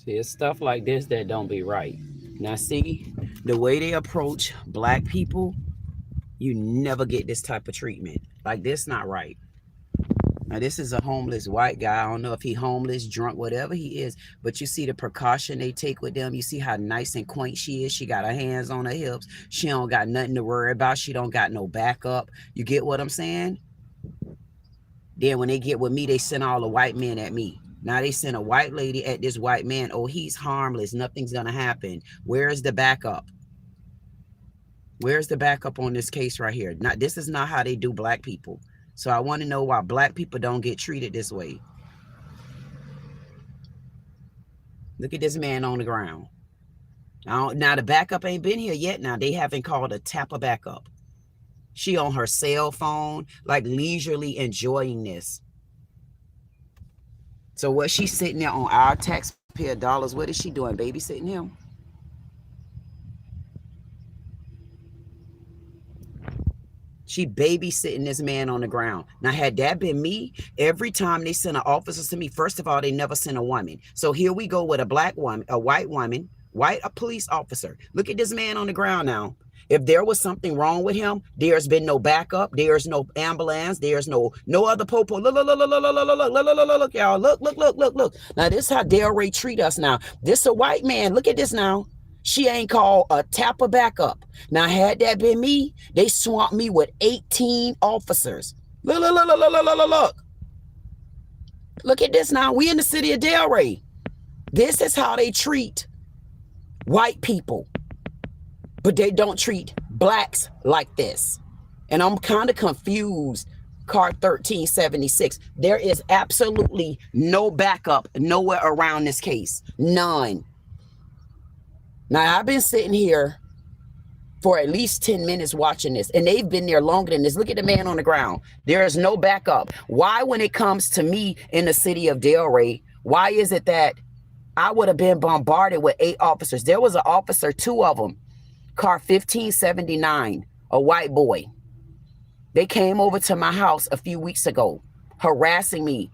See, it's stuff like this that don't be right. Now, see, the way they approach black people, you never get this type of treatment. Like, this not right. Now, this is a homeless white guy. I don't know if he homeless, drunk, whatever he is. But you see the precaution they take with them. You see how nice and quaint she is. She got her hands on her hips. She don't got nothing to worry about. She don't got no backup. You get what I'm saying? Then when they get with me, they send all the white men at me. Now they send a white lady at this white man. Oh, he's harmless. Nothing's going to happen. Where's the backup? Where's the backup on this case right here? Now, this is not how they do black people. So I want to know why black people don't get treated this way. Look at this man on the ground. Now the backup ain't been here yet. Now they haven't called a tapper backup. She on her cell phone, like leisurely enjoying this. So what, she's sitting there on our taxpayer dollars. What is she doing? Babysitting him? She babysitting this man on the ground. Now, had that been me, every time they send an officer to me, first of all, they never send a woman. So here we go with a black woman, a white woman, a police officer. Look at this man on the ground now. If there was something wrong with him, there's been no backup. There's no ambulance. There's no other popo. Look, y'all. Look. Now, this is how Delray treat us now. This a white man. Look at this now. She ain't called a tapper backup. Now, had that been me, they swamped me with 18 officers. Look. Look at this now. We in the city of Delray. This is how they treat white people. But they don't treat blacks like this. And I'm kind of confused. Car 1376. There is absolutely no backup nowhere around this case. None. Now, I've been sitting here for at least 10 minutes watching this, and they've been there longer than this. Look at the man on the ground. There is no backup. Why, when it comes to me in the city of Delray, why is it that I would have been bombarded with 8 officers? There was an officer, 2 of them, car 1579, a white boy. They came over to my house a few weeks ago, harassing me,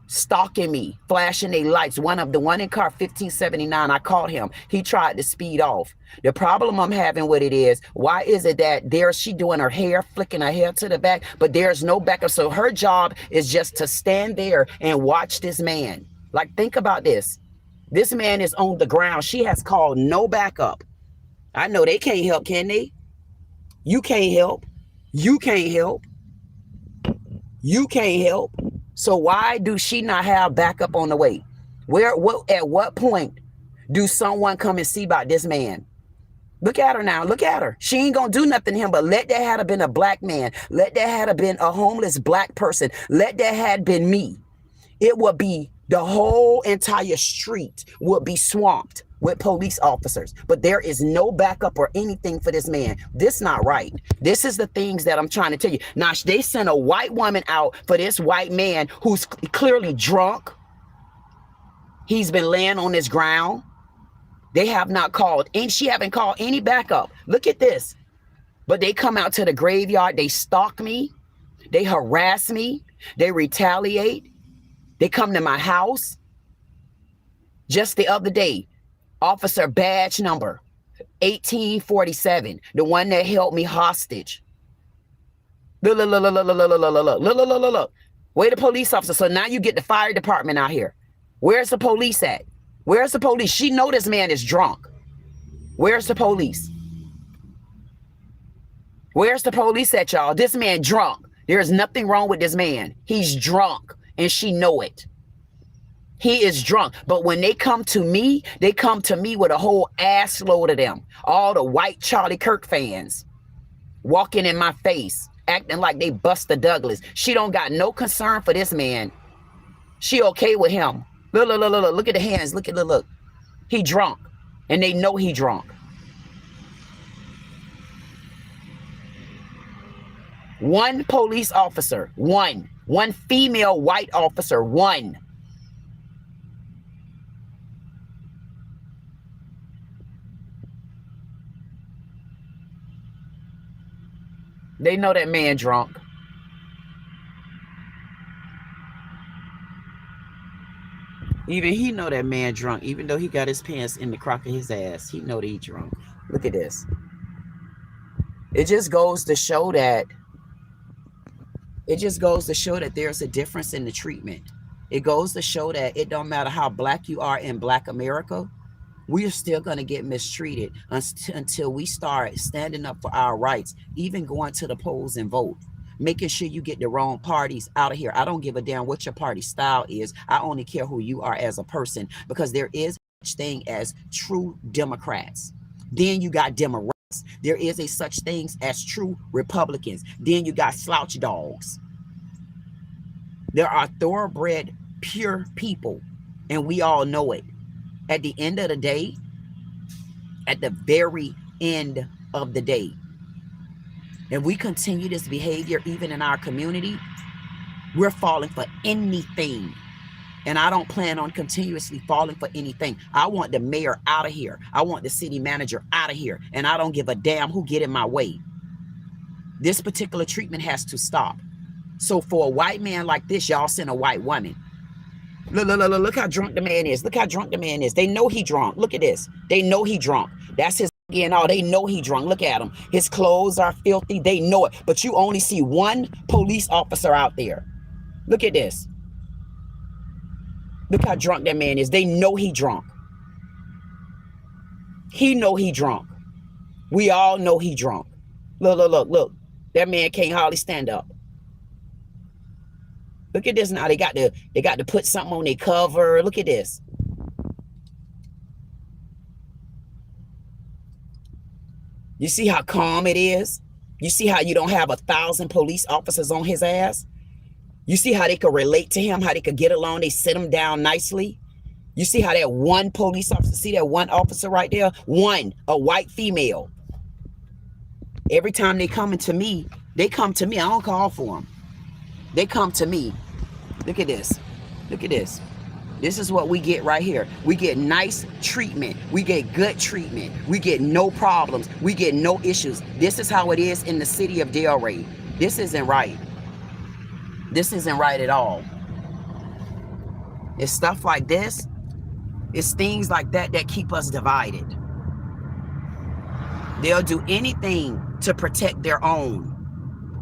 stalking me, flashing their lights. The one in car 1579, I caught him. He tried to speed off. The problem I'm having with it is, why is it that she doing her hair, flicking her hair to the back, but there's no backup? So her job is just to stand there and watch this man. Like, think about this. This man is on the ground. She has called no backup. I know they can't help, can they? You can't help. You can't help. You can't help. So why do she not have backup on the way? At what point do someone come and see about this man? Look at her now. Look at her. She ain't gonna do nothing to him, but let that have been a black man. Let that have been a homeless black person. Let that have been me. It would be, the whole entire street would be swamped with police officers, but there is no backup or anything for this man. This not right. This is the things that I'm trying to tell you. Now, they sent a white woman out for this white man who's clearly drunk. He's been laying on this ground. They have not called, and she haven't called any backup. Look at this. But they come out to the graveyard. They stalk me. They harass me. They retaliate. They come to my house. Just the other day, officer badge number 1847, the one that held me hostage. Look. Where the police officer? So now you get the fire department out here. Where's the police at? Where's the police? She know this man is drunk. Where's the police? Where's the police at, y'all? This man drunk. There's nothing wrong with this man. He's drunk, and she know it. He is drunk. But when they come to me, they come to me with a whole ass load of them. All the white Charlie Kirk fans walking in my face, acting like they Buster Douglas. She don't got no concern for this man. She okay with him. Look, look, look, look, look at the hands. Look at the look. He drunk, and they know he drunk. One police officer, one female white officer, one. They know that man drunk. Even he know that man drunk, even though he got his pants in the crock of his ass. He know that he drunk. Look at this. It just goes to show that there's a difference in the treatment. It goes to show that it don't matter how black you are in Black America, we're still going to get mistreated until we start standing up for our rights, even going to the polls and vote, making sure you get the wrong parties out of here. I don't give a damn what your party style is. I only care who you are as a person, because there is such thing as true Democrats. Then you got Democrats. There is a such things as true Republicans. Then you got slouch dogs. There are thoroughbred, pure people, and we all know it. At the end of the day, at the very end of the day, if we continue this behavior even in our community, we're falling for anything. And I don't plan on continuously falling for anything. I want the mayor out of here. I want the city manager out of here. And I don't give a damn who get in my way. This particular treatment has to stop. So for a white man like this, y'all send a white woman. Look how drunk the man is. Look how drunk the man is. They know he drunk. Look at this. They know he drunk. That's his and all. They know he drunk. Look at him. His clothes are filthy. They know it. But you only see one police officer out there. Look at this. Look how drunk that man is. They know he drunk. He know he drunk. We all know he drunk. Look, look, look, look. That man can't hardly stand up. Look at this now. They got to put something on their cover. Look at this. You see how calm it is? You see how you don't have 1,000 police officers on his ass? You see how they could relate to him, how they could get along. They sit him down nicely. You see how that one police officer, see that one officer right there? One, a white female. Every time they come to me, I don't call for them. They come to me. Look at this. Look at this. This is what we get right here. We get nice treatment. We get good treatment. We get no problems. We get no issues. This is how it is in the city of Delray. This isn't right. This isn't right at all. It's stuff like this. It's things like that that keep us divided. They'll do anything to protect their own.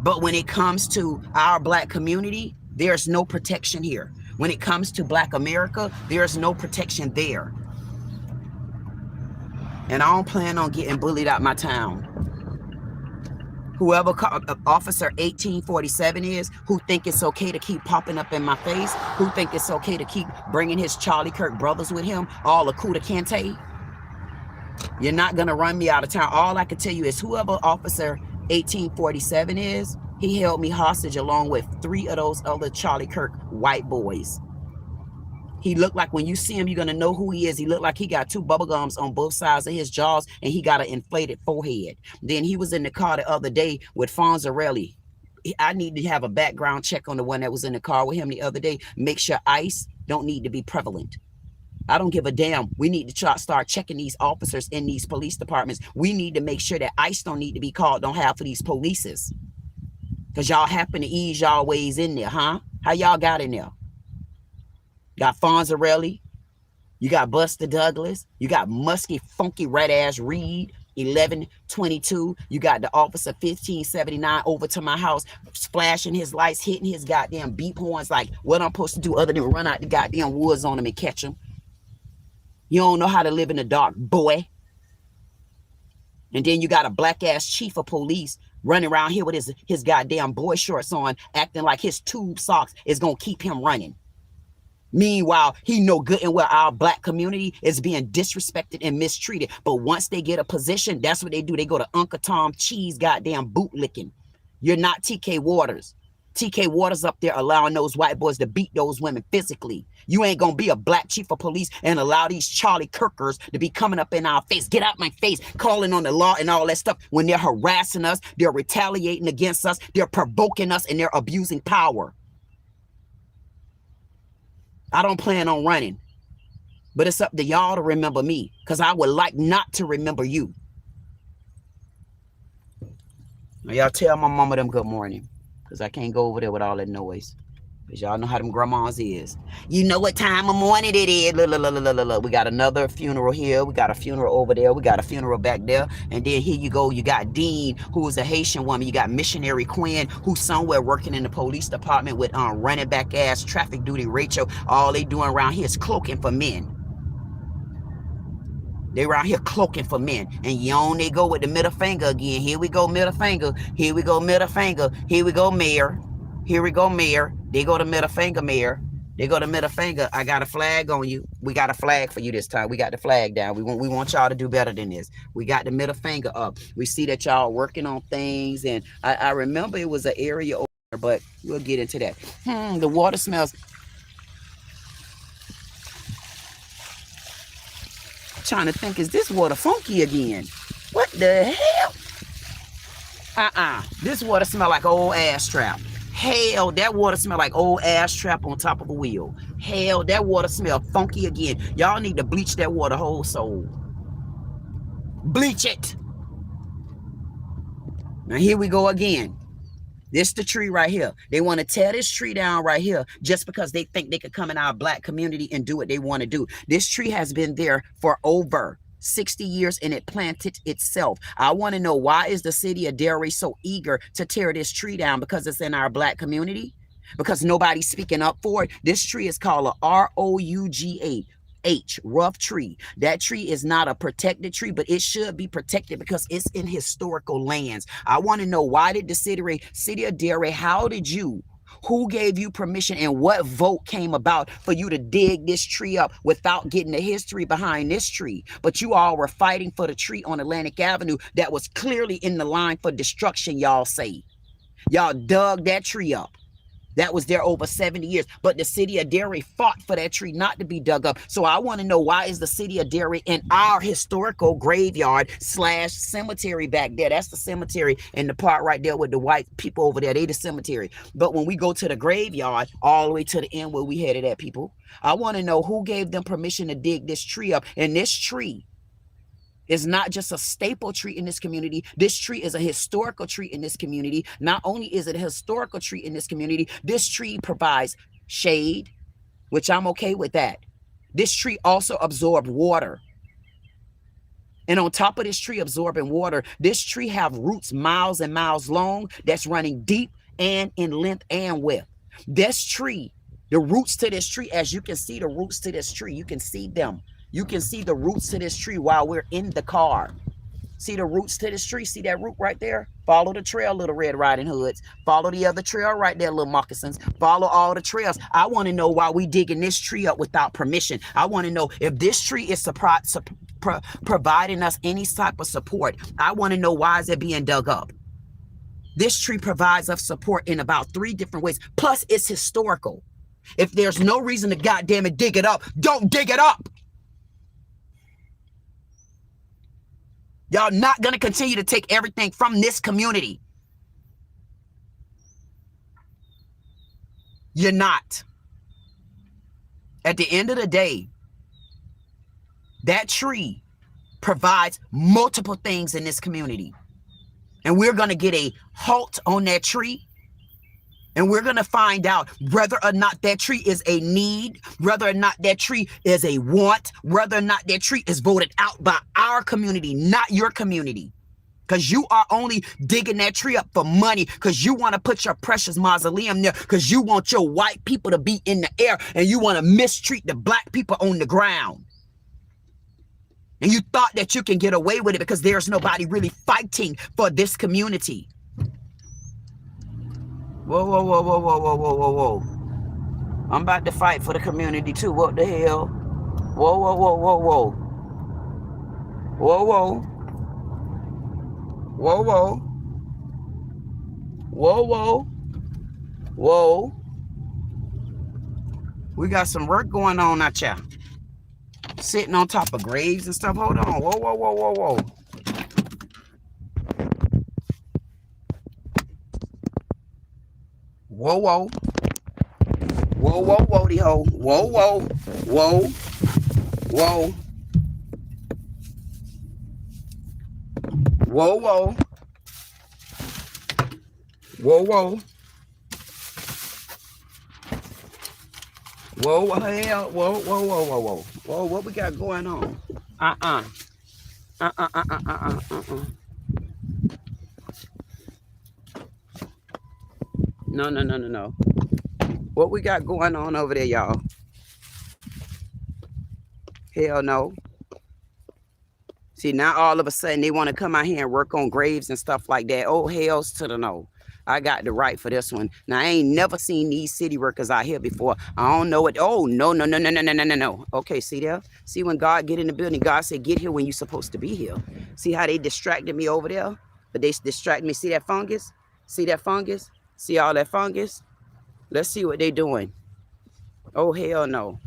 But when it comes to our black community, there's no protection here. When it comes to Black America, there's no protection there. And I don't plan on getting bullied out my town. Whoever Officer 1847 is, who think it's okay to keep popping up in my face, who think it's okay to keep bringing his Charlie Kirk brothers with him, all Akuta Kente, you're not going to run me out of town. All I can tell you is whoever Officer 1847 is, he held me hostage along with 3 of those other Charlie Kirk white boys. He looked like, when you see him, you're going to know who he is. He looked like he got 2 bubble gums on both sides of his jaws, and he got an inflated forehead. Then he was in the car the other day with Fonzarelli. I need to have a background check on the one that was in the car with him the other day. Make sure ICE don't need to be prevalent. I don't give a damn. We need to start checking these officers in these police departments. We need to make sure that ICE don't need to be called on half of these polices. Because y'all happen to ease y'all ways in there, huh? How y'all got in there? Got Fonzarelli. You got Buster Douglas. You got musky, funky, red-ass Reed, 1122. You got the officer 1579 over to my house, flashing his lights, hitting his goddamn beep horns like what I'm supposed to do other than run out the goddamn woods on him and catch him. You don't know how to live in the dark, boy. And then you got a black-ass chief of police running around here with his goddamn boy shorts on, acting like his tube socks is gonna keep him running. Meanwhile, he know good and well our black community is being disrespected and mistreated. But once they get a position, that's what they do. They go to Uncle Tom Cheese goddamn boot licking. You're not TK Waters. TK Waters up there allowing those white boys to beat those women physically. You ain't gonna be a black chief of police and allow these Charlie Kirkers to be coming up in our face, get out my face, calling on the law and all that stuff. When they're harassing us, they're retaliating against us, they're provoking us, and they're abusing power. I don't plan on running, but it's up to y'all to remember me, because I would like not to remember you. Now y'all tell my mama them good morning, because I can't go over there with all that noise. Because y'all know how them grandmas is. You know what time of morning it is. Look, look, look, look, look, look. We got another funeral here. We got a funeral over there. We got a funeral back there. And then here you go. You got Dean, who is a Haitian woman. You got Missionary Quinn, who's somewhere working in the police department with running back ass traffic duty Rachel. All they doing around here is cloaking for men. They around here cloaking for men. And yon they go with the middle finger again. Here we go, middle finger. Here we go, middle finger. Here we go, mayor. Here we go, mayor. They go to middle finger, mayor. They go to middle finger. I got a flag on you. We got a flag for you this time. We got the flag down. We want y'all to do better than this. We got the middle finger up. We see that y'all working on things. And I remember it was an area over there, but we'll get into that. The water smells. I'm trying to think, is this water funky again? What the hell? This water smell like old ass trap. Hell, that water smell like old ass trap on top of a wheel. Hell, that water smell funky again. Y'all need to bleach that water whole soul. Bleach it. Now here we go again. This the tree right here. They want to tear this tree down right here just because they think they could come in our black community and do what they want to do. This tree has been there for over 60 years and it planted itself. I want to know, why is the city of Delray so eager to tear this tree down? Because it's in our black community? Because nobody's speaking up for it? This tree is called a ROUGH, rough tree. That tree is not a protected tree, but it should be protected because it's in historical lands. I want to know, why did the city of Delray, how did you, who gave you permission and what vote came about for you to dig this tree up without getting the history behind this tree? But you all were fighting for the tree on Atlantic Avenue that was clearly in the line for destruction, y'all say. Y'all dug that tree up. That was there over 70 years. But the city of Delray fought for that tree not to be dug up. So I want to know, why is the city of Delray in our historical graveyard / cemetery back there? That's the cemetery, and the part right there with the white people over there, they the cemetery. But when we go to the graveyard, all the way to the end where we headed at, people, I want to know who gave them permission to dig this tree up. And this tree is not just a staple tree in this community. This tree is a historical tree in this community. Not only is it a historical tree in this community, this tree provides shade, which I'm okay with that. This tree also absorbed water. And on top of this tree absorbing water, this tree have roots miles and miles long that's running deep and in length and width. This tree, the roots to this tree, as you can see the roots to this tree, you can see them. You can see the roots to this tree while we're in the car. See the roots to this tree? See that root right there? Follow the trail, little Red Riding Hoods. Follow the other trail right there, little moccasins. Follow all the trails. I want to know why we digging this tree up without permission. I want to know if this tree is providing us any type of support. I want to know, why is it being dug up? This tree provides us support in about 3 different ways. Plus, it's historical. If there's no reason to goddamn it dig it up, don't dig it up. Y'all not going to continue to take everything from this community. You're not. At the end of the day, that tree provides multiple things in this community. And we're going to get a halt on that tree. And we're going to find out whether or not that tree is a need, whether or not that tree is a want, whether or not that tree is voted out by our community, not your community. Because you are only digging that tree up for money, because you want to put your precious mausoleum there, because you want your white people to be in the air, and you want to mistreat the black people on the ground. And you thought that you can get away with it because there's nobody really fighting for this community. Whoa, whoa, whoa, whoa, whoa, whoa, whoa, whoa, whoa. I'm about to fight for the community too. What the hell? Whoa, whoa, whoa, whoa, whoa. Whoa, whoa. Whoa, whoa. Whoa, whoa. Whoa. We got some work going on out here. Sitting on top of graves and stuff. Hold on. Whoa, whoa, whoa, whoa, whoa. Whoa, whoa. Whoa, whoa, whoa, the ho. Whoa, whoa. Whoa. Whoa. Whoa, whoa. Whoa, whoa. Whoa, hell. Whoa, whoa, whoa, whoa, whoa. Whoa, what we got going on? No, no, no, no, no. What we got going on over there, y'all? Hell no. See, now all of a sudden they want to come out here and work on graves and stuff like that. Oh, hells to the no. I got the right for this one. Now, I ain't never seen these city workers out here before. I don't know what. Oh, no, no, no, no, no, no, no, no, no. Okay, see there? See when God get in the building, God said, get here when you're supposed to be here. See how they distracted me over there? But they distracted me. See that fungus? See that fungus? See all that fungus? Let's see what they doing. Oh, hell no.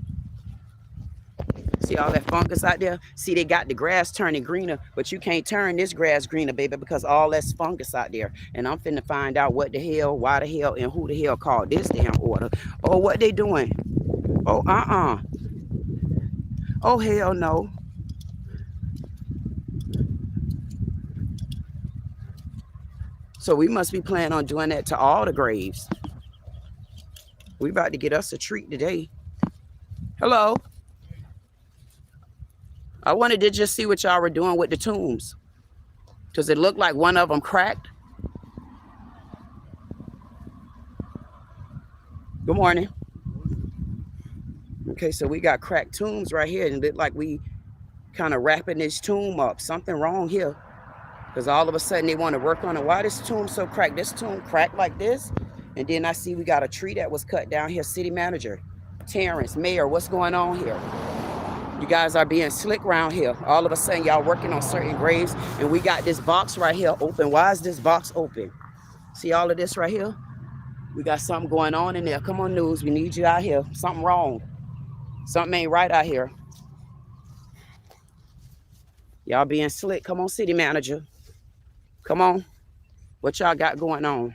See all that fungus out there? See, they got the grass turning greener, but you can't turn this grass greener, baby, because all that's fungus out there. And I'm finna find out what the hell, why the hell, and who the hell called this damn order. Oh, what they doing? Oh, Oh, hell no. So we must be planning on doing that to all the graves. We about to get us a treat today. Hello. I wanted to just see what y'all were doing with the tombs. Does it look like one of them cracked? Good morning. Okay, so we got cracked tombs right here, and it look like we kind of wrapping this tomb up. Something wrong here. Because all of a sudden they want to work on it. Why this tomb so cracked? This tomb cracked like this. And then I see we got a tree that was cut down here. City manager, Terrance, mayor, what's going on here? You guys are being slick around here. All of a sudden y'all working on certain graves, and we got this box right here open. Why is this box open? See all of this right here? We got something going on in there. Come on, news. We need you out here. Something wrong. Something ain't right out here. Y'all being slick. Come on, city manager. Come on. What y'all got going on?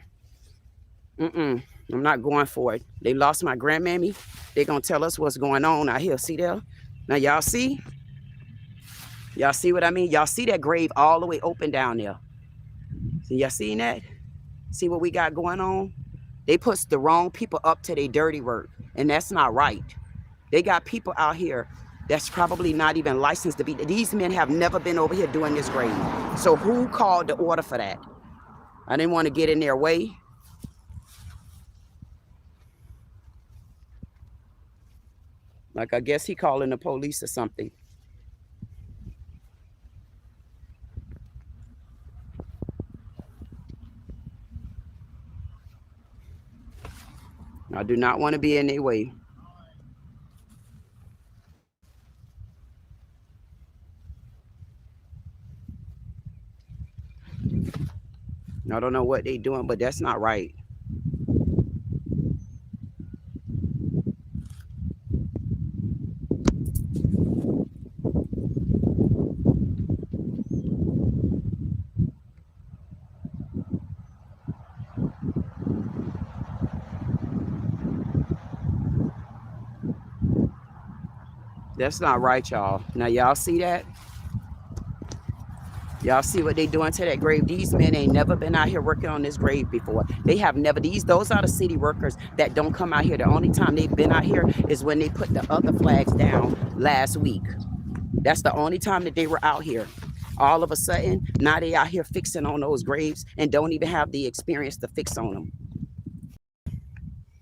I'm not going for it. They lost my grandmammy. They gonna tell us what's going on out here. See there? Now y'all see? Y'all see what I mean? Y'all see that grave all the way open down there? So y'all seen that? See what we got going on? They put the wrong people up to their dirty work, and that's not right. They got people out here that's probably not even licensed to be. These men have never been over here doing this grave. So who called the order for that? I didn't want to get in their way. Like, I guess he calling the police or something. I do not want to be in their way. I don't know what they doing, but that's not right. That's not right, y'all. Now, y'all see that? Y'all see what they doing to that grave? These men ain't never been out here working on this grave before. They have never. Those are the city workers that don't come out here. The only time they've been out here is when they put the other flags down last week. That's the only time that they were out here. All of a sudden, now they out here fixing on those graves and don't even have the experience to fix on them.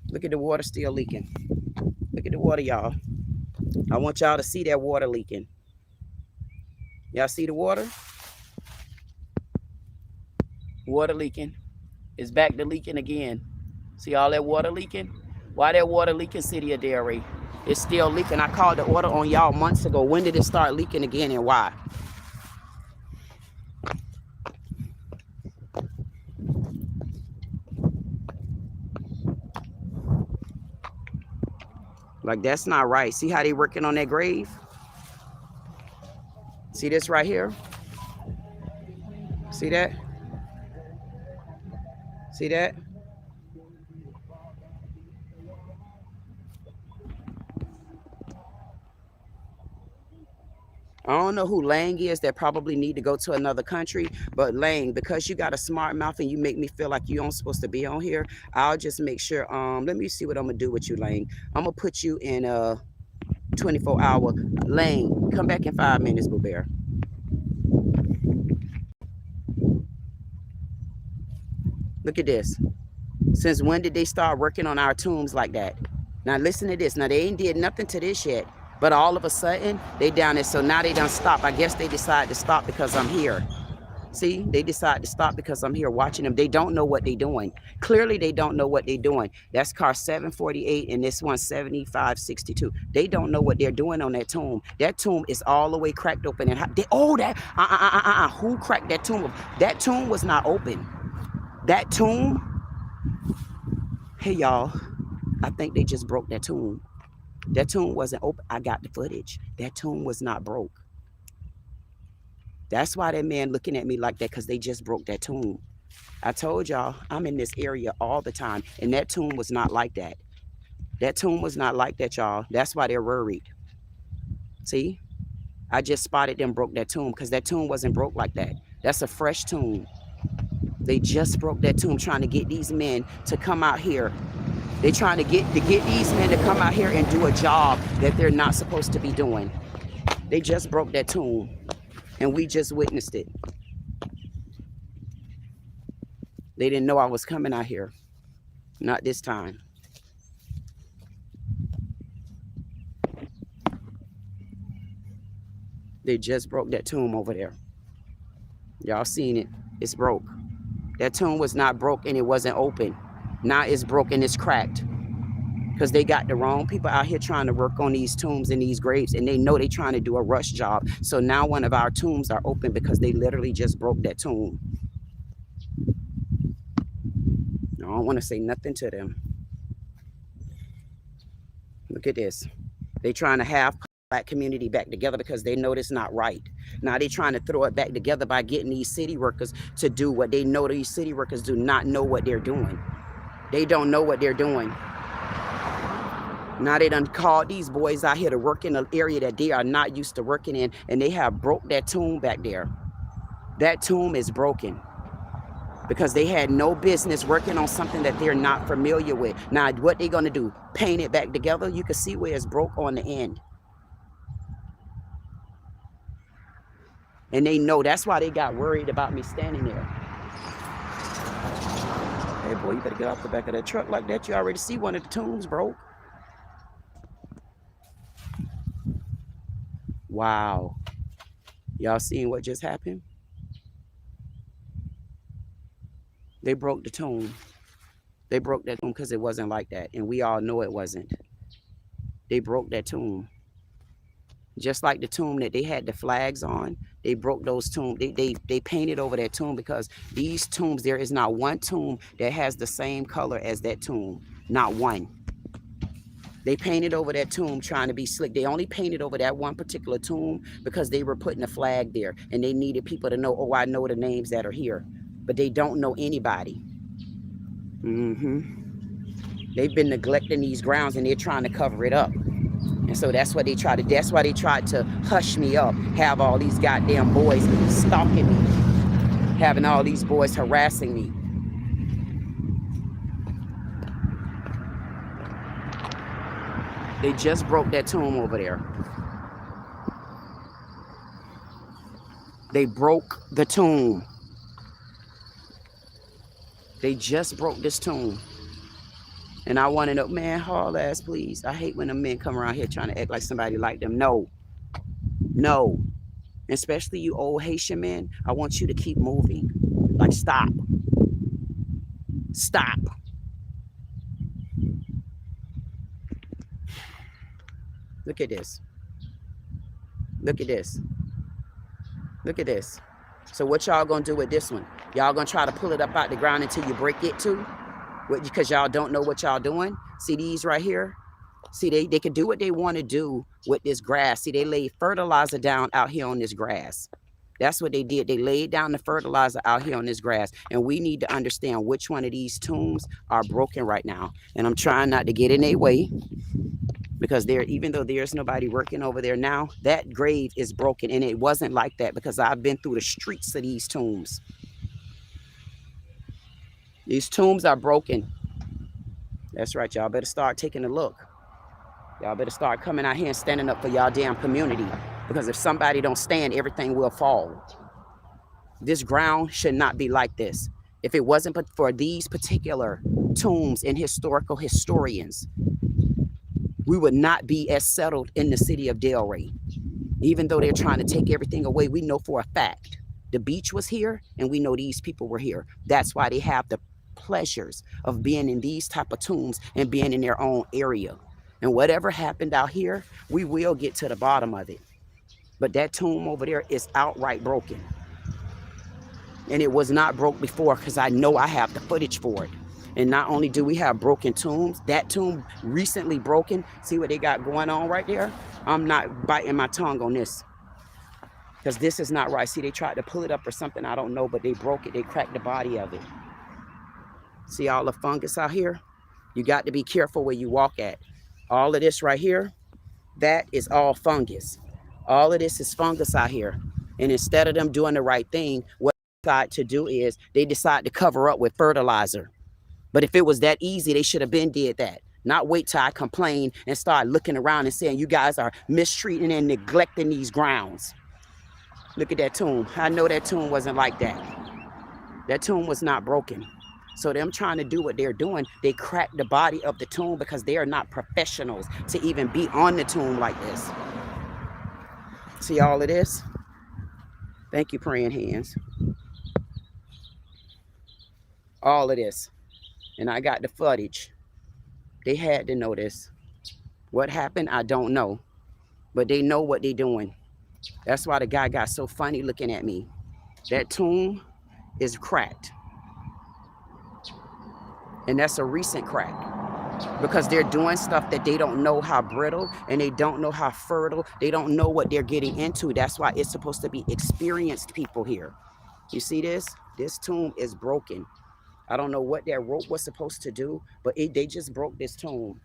Look at the water still leaking. Look at the water, y'all. I want y'all to see that water leaking. Y'all see the water? Water leaking. It's back to leaking again. See all that water leaking? Why that water leaking, City of Delray? It's still leaking. I called the order on y'all months ago. When did it start leaking again and why? Like, that's not right. See how they working on that grave? See this right here? See that? See that? I don't know who Lang is that probably need to go to another country, but Lang, because you got a smart mouth and you make me feel like you aren't supposed to be on here, I'll just make sure, let me see what I'm gonna do with you, Lang. I'm gonna put you in a 24-hour. Lang, come back in 5 minutes, Boo Bear. Look at this. Since when did they start working on our tombs like that? Now listen to this. Now they ain't did nothing to this yet, but all of a sudden they down there. So now they done stop. I guess they decided to stop because I'm here. See, they decide to stop because I'm here watching them. They don't know what they're doing. Clearly they don't know what they're doing. That's car 748 and this one 7562. They don't know what they're doing on that tomb. That tomb is all the way cracked open. And who cracked that tomb? That tomb was not open. That tomb. Hey y'all, I think they just broke that tomb. That tomb wasn't open. I got the footage. That tomb was not broke. That's why that man looking at me like that, because they just broke that tomb. I told y'all, I'm in this area all the time, and that tomb was not like that. That tomb was not like that, y'all. That's why they're worried. See? I just spotted them broke that tomb, because that tomb wasn't broke like that. That's a fresh tomb. They just broke that tomb trying to get these men to come out here. They're trying to get these men to come out here and do a job that they're not supposed to be doing. They just broke that tomb. And we just witnessed it. They didn't know I was coming out here. Not this time. They just broke that tomb over there. Y'all seen it. It's broke. That tomb was not broke and it wasn't open. Now it's broken, it's cracked. Because they got the wrong people out here trying to work on these tombs and these graves, and they know they're trying to do a rush job. So now one of our tombs are open because they literally just broke that tomb. I don't want to say nothing to them. Look at this. They trying to have Black community back together because they know it's not right. Now they trying to throw it back together by getting these city workers to do what they know these city workers do not know what they're doing. They don't know what they're doing. Now they done called these boys out here to work in an area that they are not used to working in, and they have broke that tomb back there. That tomb is broken because they had no business working on something that they're not familiar with. Now what they gonna do? Paint it back together? You can see where it's broke on the end. And they know that's why they got worried about me standing there. Hey boy, you better get off the back of that truck like that. You already see one of the tombs broke. Wow. Y'all seen what just happened? They broke the tomb. They broke that tomb because it wasn't like that. And we all know it wasn't. They broke that tomb. Just like the tomb that they had the flags on, they broke those tombs. They painted over that tomb because these tombs, there is not one tomb that has the same color as that tomb. Not one. They painted over that tomb trying to be slick. They only painted over that one particular tomb because they were putting a flag there and they needed people to know, oh, I know the names that are here. But they don't know anybody. They've been neglecting these grounds and they're trying to cover it up. And so that's what they tried to, that's why they tried to hush me up, have all these goddamn boys stalking me, having all these boys harassing me. They just broke that tomb over there. They broke the tomb. They just broke this tomb. And I want to know, man, haul ass, please. I hate when the men come around here trying to act like somebody like them. No. No. Especially you old Haitian men, I want you to keep moving. Like, stop. Stop. Look at this. Look at this. Look at this. So what y'all gonna do with this one? Y'all gonna try to pull it up out the ground until you break it too? Because y'all don't know what y'all doing? See these right here? See, they can do what they want to do with this grass. See, they laid fertilizer down out here on this grass. That's what they did. They laid down the fertilizer out here on this grass. And we need to understand which one of these tombs are broken right now. And I'm trying not to get in their way, because even though there's nobody working over there now, that grave is broken. And it wasn't like that, because I've been through the streets of these tombs. These tombs are broken. That's right, y'all better start taking a look. Y'all better start coming out here and standing up for y'all damn community, because if somebody don't stand, everything will fall. This ground should not be like this. If it wasn't but for these particular tombs and historical historians, we would not be as settled in the city of Delray. Even though they're trying to take everything away, we know for a fact the beach was here, and we know these people were here. That's why they have the pleasures of being in these type of tombs and being in their own area. And whatever happened out here, we will get to the bottom of it. But that tomb over there is outright broken. And it was not broke before, because I know I have the footage for it. And not only do we have broken tombs, that tomb recently broken. See what they got going on right there? I'm not biting my tongue on this, because this is not right. See, they tried to pull it up or something, I don't know, but they broke it. They cracked the body of it. See all the fungus out here? You got to be careful where you walk at. All of this right here, that is all fungus. All of this is fungus out here. And instead of them doing the right thing, what they decide to do is they decide to cover up with fertilizer. But if it was that easy, they should have been did that. Not wait till I complain and start looking around and saying you guys are mistreating and neglecting these grounds. Look at that tomb. I know that tomb wasn't like that. That tomb was not broken. So them trying to do what they're doing, they crack the body of the tomb, because they are not professionals to even be on the tomb like this. See all of this? Thank you, praying hands. All of this. And I got the footage. They had to know this. What happened, I don't know. But they know what they're doing. That's why the guy got so funny looking at me. That tomb is cracked. And that's a recent crack, because they're doing stuff that they don't know how brittle, and they don't know how fertile. They don't know what they're getting into. That's why it's supposed to be experienced people here. You see this? This tomb is broken. I don't know what that rope was supposed to do, but they just broke this tomb.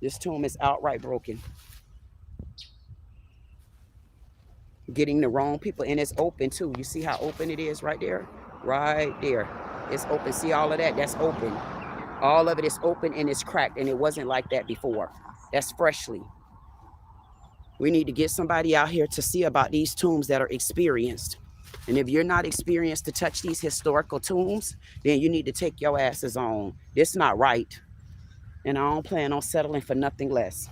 This tomb is outright broken. Getting the wrong people, and it's open too. You see how open it is right there? Right there. It's open. See all of that? That's open. All of it is open and it's cracked, and it wasn't like that before. That's freshly. We need to get somebody out here to see about these tombs that are experienced. And if you're not experienced to touch these historical tombs, then you need to take your asses on. This not right. And I don't plan on settling for nothing less.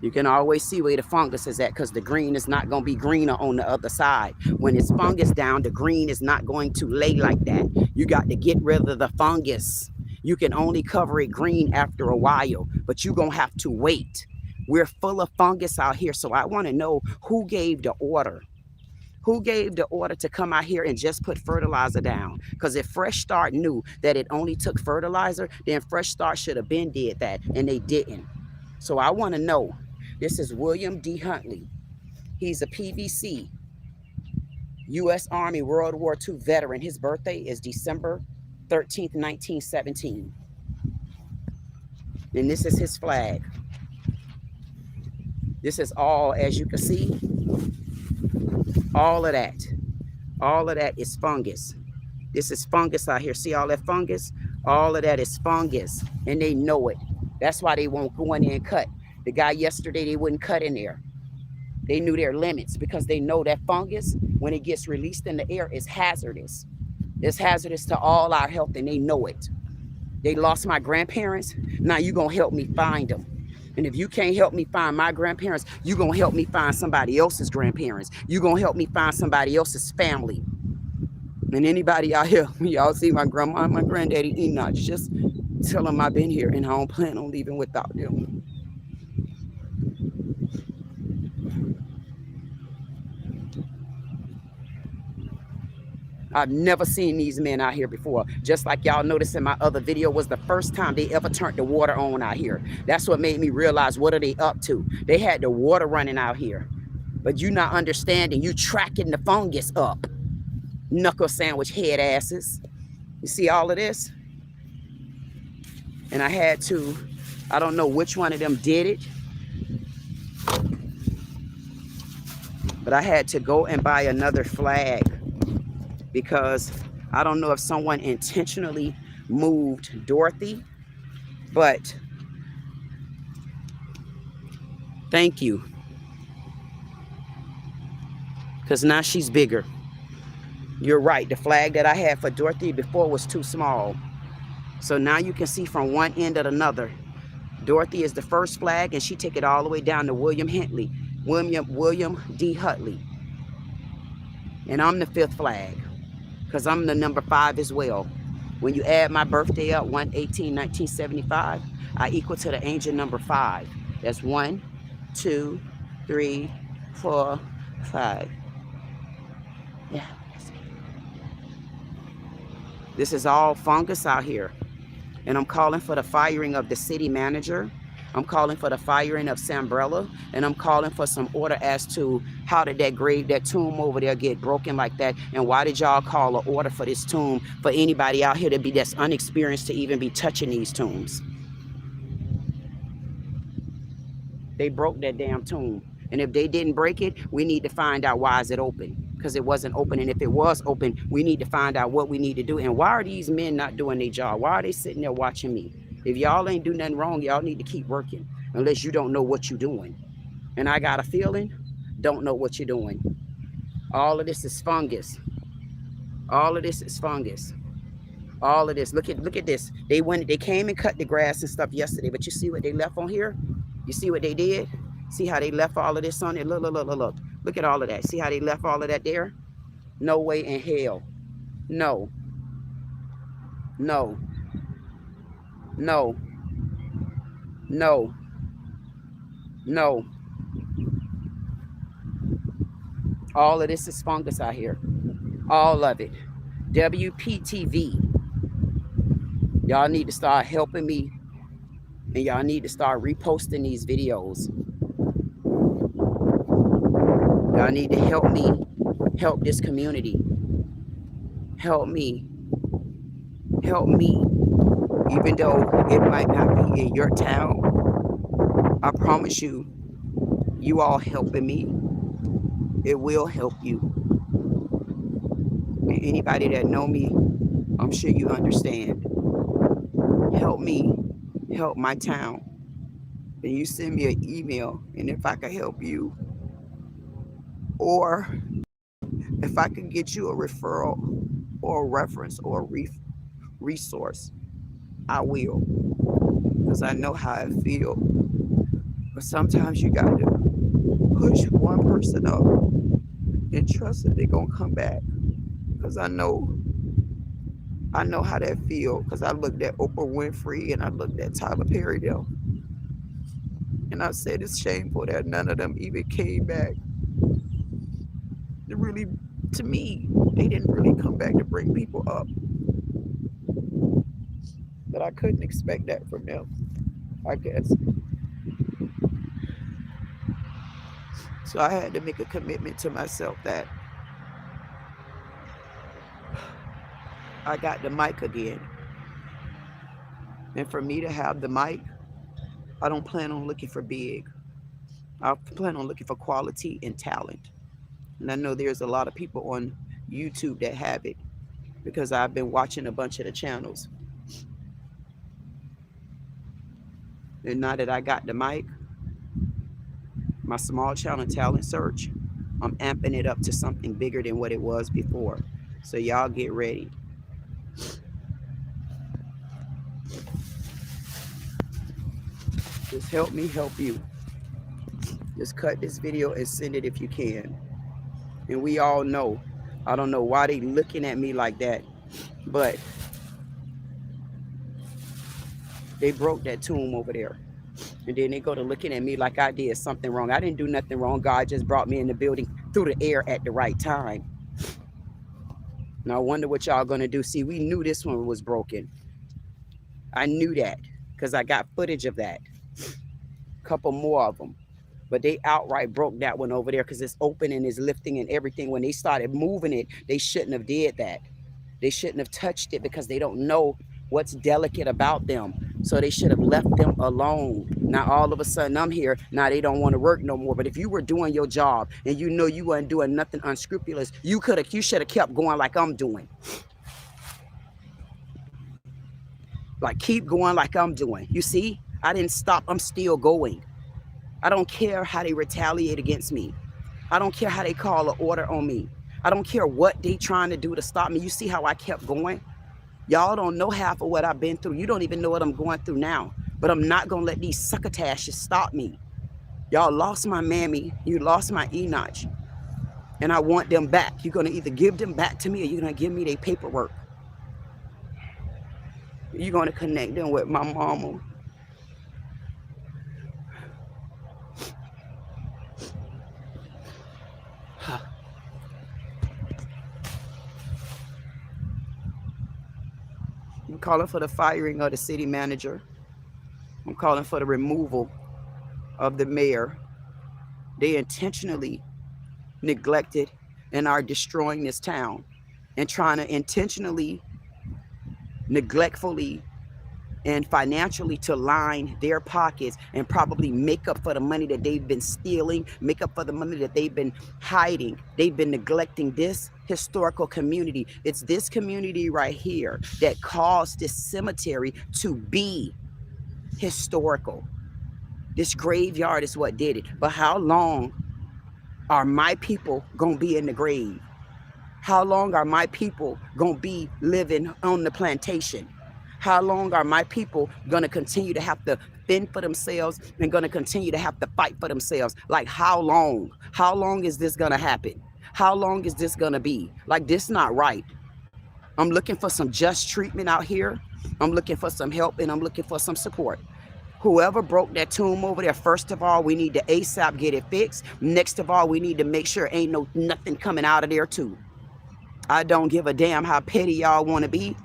You can always see where the fungus is at, because the green is not going to be greener on the other side. When it's fungus down, the green is not going to lay like that. You got to get rid of the fungus. You can only cover it green after a while, but you're going to have to wait. We're full of fungus out here, so I want to know who gave the order. Who gave the order to come out here and just put fertilizer down? Because if Fresh Start knew that it only took fertilizer, then Fresh Start should have been did that, and they didn't. So I want to know. This is William D. Huntley. He's a PVC, U.S. Army World War II veteran. His birthday is December 13th, 1917. And this is his flag. This is all, as you can see, all of that. All of that is fungus. This is fungus out here. See all that fungus? All of that is fungus, and they know it. That's why they won't go in there and cut. The guy yesterday, they wouldn't cut in there. They knew their limits, because they know that fungus, when it gets released in the air, is hazardous. It's hazardous to all our health, and they know it. They lost my grandparents. Now you're going to help me find them. And if you can't help me find my grandparents, you're going to help me find somebody else's grandparents. You're going to help me find somebody else's family. And anybody out here, when y'all see my grandma and my granddaddy Enoch, just tell them I've been here and I don't plan on leaving without them. I've never seen these men out here before. Just like y'all noticed in my other video, was the first time they ever turned the water on out here. That's what made me realize, what are they up to? They had the water running out here. But you not understanding, you tracking the fungus up. Knuckle sandwich head asses. You see all of this? And I had to, I don't know which one of them did it, but I had to go and buy another flag, because I don't know if someone intentionally moved Dorothy, but thank you. Because now she's bigger. You're right, the flag that I had for Dorothy before was too small. So now you can see from one end to another. Dorothy is the first flag, and she took it all the way down to William D. Hutley. And I'm the 5th flag, because I'm the number 5 as well. When you add my birthday up, 1/18/1975, I equal to the angel number 5. That's 1, 2, 3, 4, 5. Yeah. This is all fungus out here. And I'm calling for the firing of the city manager. I'm calling for the firing of Sambrella. And I'm calling for some order as to how did that tomb over there get broken like that? And why did y'all call an order for this tomb for anybody out here to be that's unexperienced to even be touching these tombs? They broke that damn tomb. And if they didn't break it, we need to find out why is it open. Because it wasn't open. And if it was open, we need to find out what we need to do. And why are these men not doing their job? Why are they sitting there watching me? If y'all ain't do nothing wrong, y'all need to keep working. Unless you don't know what you're doing. And I got a feeling, don't know what you're doing. All of this is fungus. All of this is fungus. All of this. Look at this. They came and cut the grass and stuff yesterday. But you see what they left on here? You see what they did? See how they left all of this on there? Look, look, look, look, look. Look at all of that. See how they left all of that there? No way in hell. No. No. No. No. No. All of this is fungus out here. All of it. WPTV. Y'all need to start helping me. And y'all need to start reposting these videos. Y'all need to help me help this community. Help me. Help me. Even though it might not be in your town, I promise you, you all helping me, it will help you. And anybody that know me, I'm sure you understand. Help me, help my town. And you send me an email, and if I can help you, or if I can get you a referral or a reference or a resource, I will, because I know how I feel. But sometimes you got to push one person up and trust that they're gonna come back. Because I know how that feel. Because I looked at Oprah Winfrey and I looked at Tyler Perry though, and I said it's shameful that none of them even came back. They really, to me, they didn't really come back to bring people up. But I couldn't expect that from them, I guess. So I had to make a commitment to myself that I got the mic again. And for me to have the mic, I don't plan on looking for big. I plan on looking for quality and talent. And I know there's a lot of people on YouTube that have it, because I've been watching a bunch of the channels. And now that I got the mic, my small channel talent search, I'm amping it up to something bigger than what it was before. So y'all get ready. Just help me help you. Just cut this video and send it if you can. And we all know, I don't know why they looking at me like that, but they broke that tomb over there. And then they go to looking at me like I did something wrong. I didn't do nothing wrong. God just brought me in the building through the air at the right time. Now I wonder what y'all gonna do. See, we knew this one was broken. I knew that because I got footage of that. A couple more of them. But they outright broke that one over there because it's open and it's lifting and everything. When they started moving it, they shouldn't have did that. They shouldn't have touched it because they don't know what's delicate about them. So they should have left them alone. Now all of a sudden I'm here. Now they don't want to work no more. But if you were doing your job and you know you weren't doing nothing unscrupulous, you should have kept going like I'm doing. Like keep going like I'm doing. You see, I didn't stop. I'm still going. I don't care how they retaliate against me. I don't care how they call an order on me. I don't care what they trying to do to stop me. You see how I kept going? Y'all don't know half of what I've been through. You don't even know what I'm going through now. But I'm not going to let these succotashes stop me. Y'all lost my mammy. You lost my Enoch. And I want them back. You're going to either give them back to me or you're going to give me their paperwork. You're going to connect them with my mama. I'm calling for the firing of the city manager. I'm calling for the removal of the mayor. They intentionally neglected and are destroying this town and trying to intentionally, neglectfully, and financially to line their pockets and probably make up for the money that they've been stealing, make up for the money that they've been hiding. They've been neglecting this historical community. It's this community right here that caused this cemetery to be historical. This graveyard is what did it. But how long are my people gonna be in the grave? How long are my people gonna be living on the plantation? How long are my people going to continue to have to fend for themselves and going to continue to have to fight for themselves? Like how long? How long is this going to happen? How long is this going to be? Like this not right. I'm looking for some just treatment out here. I'm looking for some help and I'm looking for some support. Whoever broke that tomb over there, first of all, we need to ASAP get it fixed. Next of all, we need to make sure ain't nothing coming out of there too. I don't give a damn how petty y'all want to be.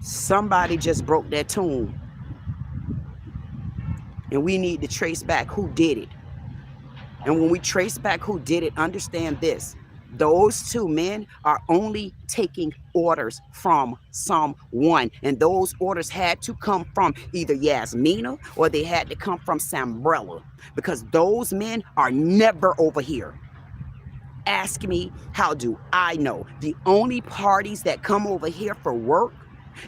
Somebody just broke that tomb. And we need to trace back who did it. And when we trace back who did it, understand this. Those two men are only taking orders from someone. And those orders had to come from either Yasmina or they had to come from Sambrella. Because those men are never over here. Ask me, how do I know? The only parties that come over here for work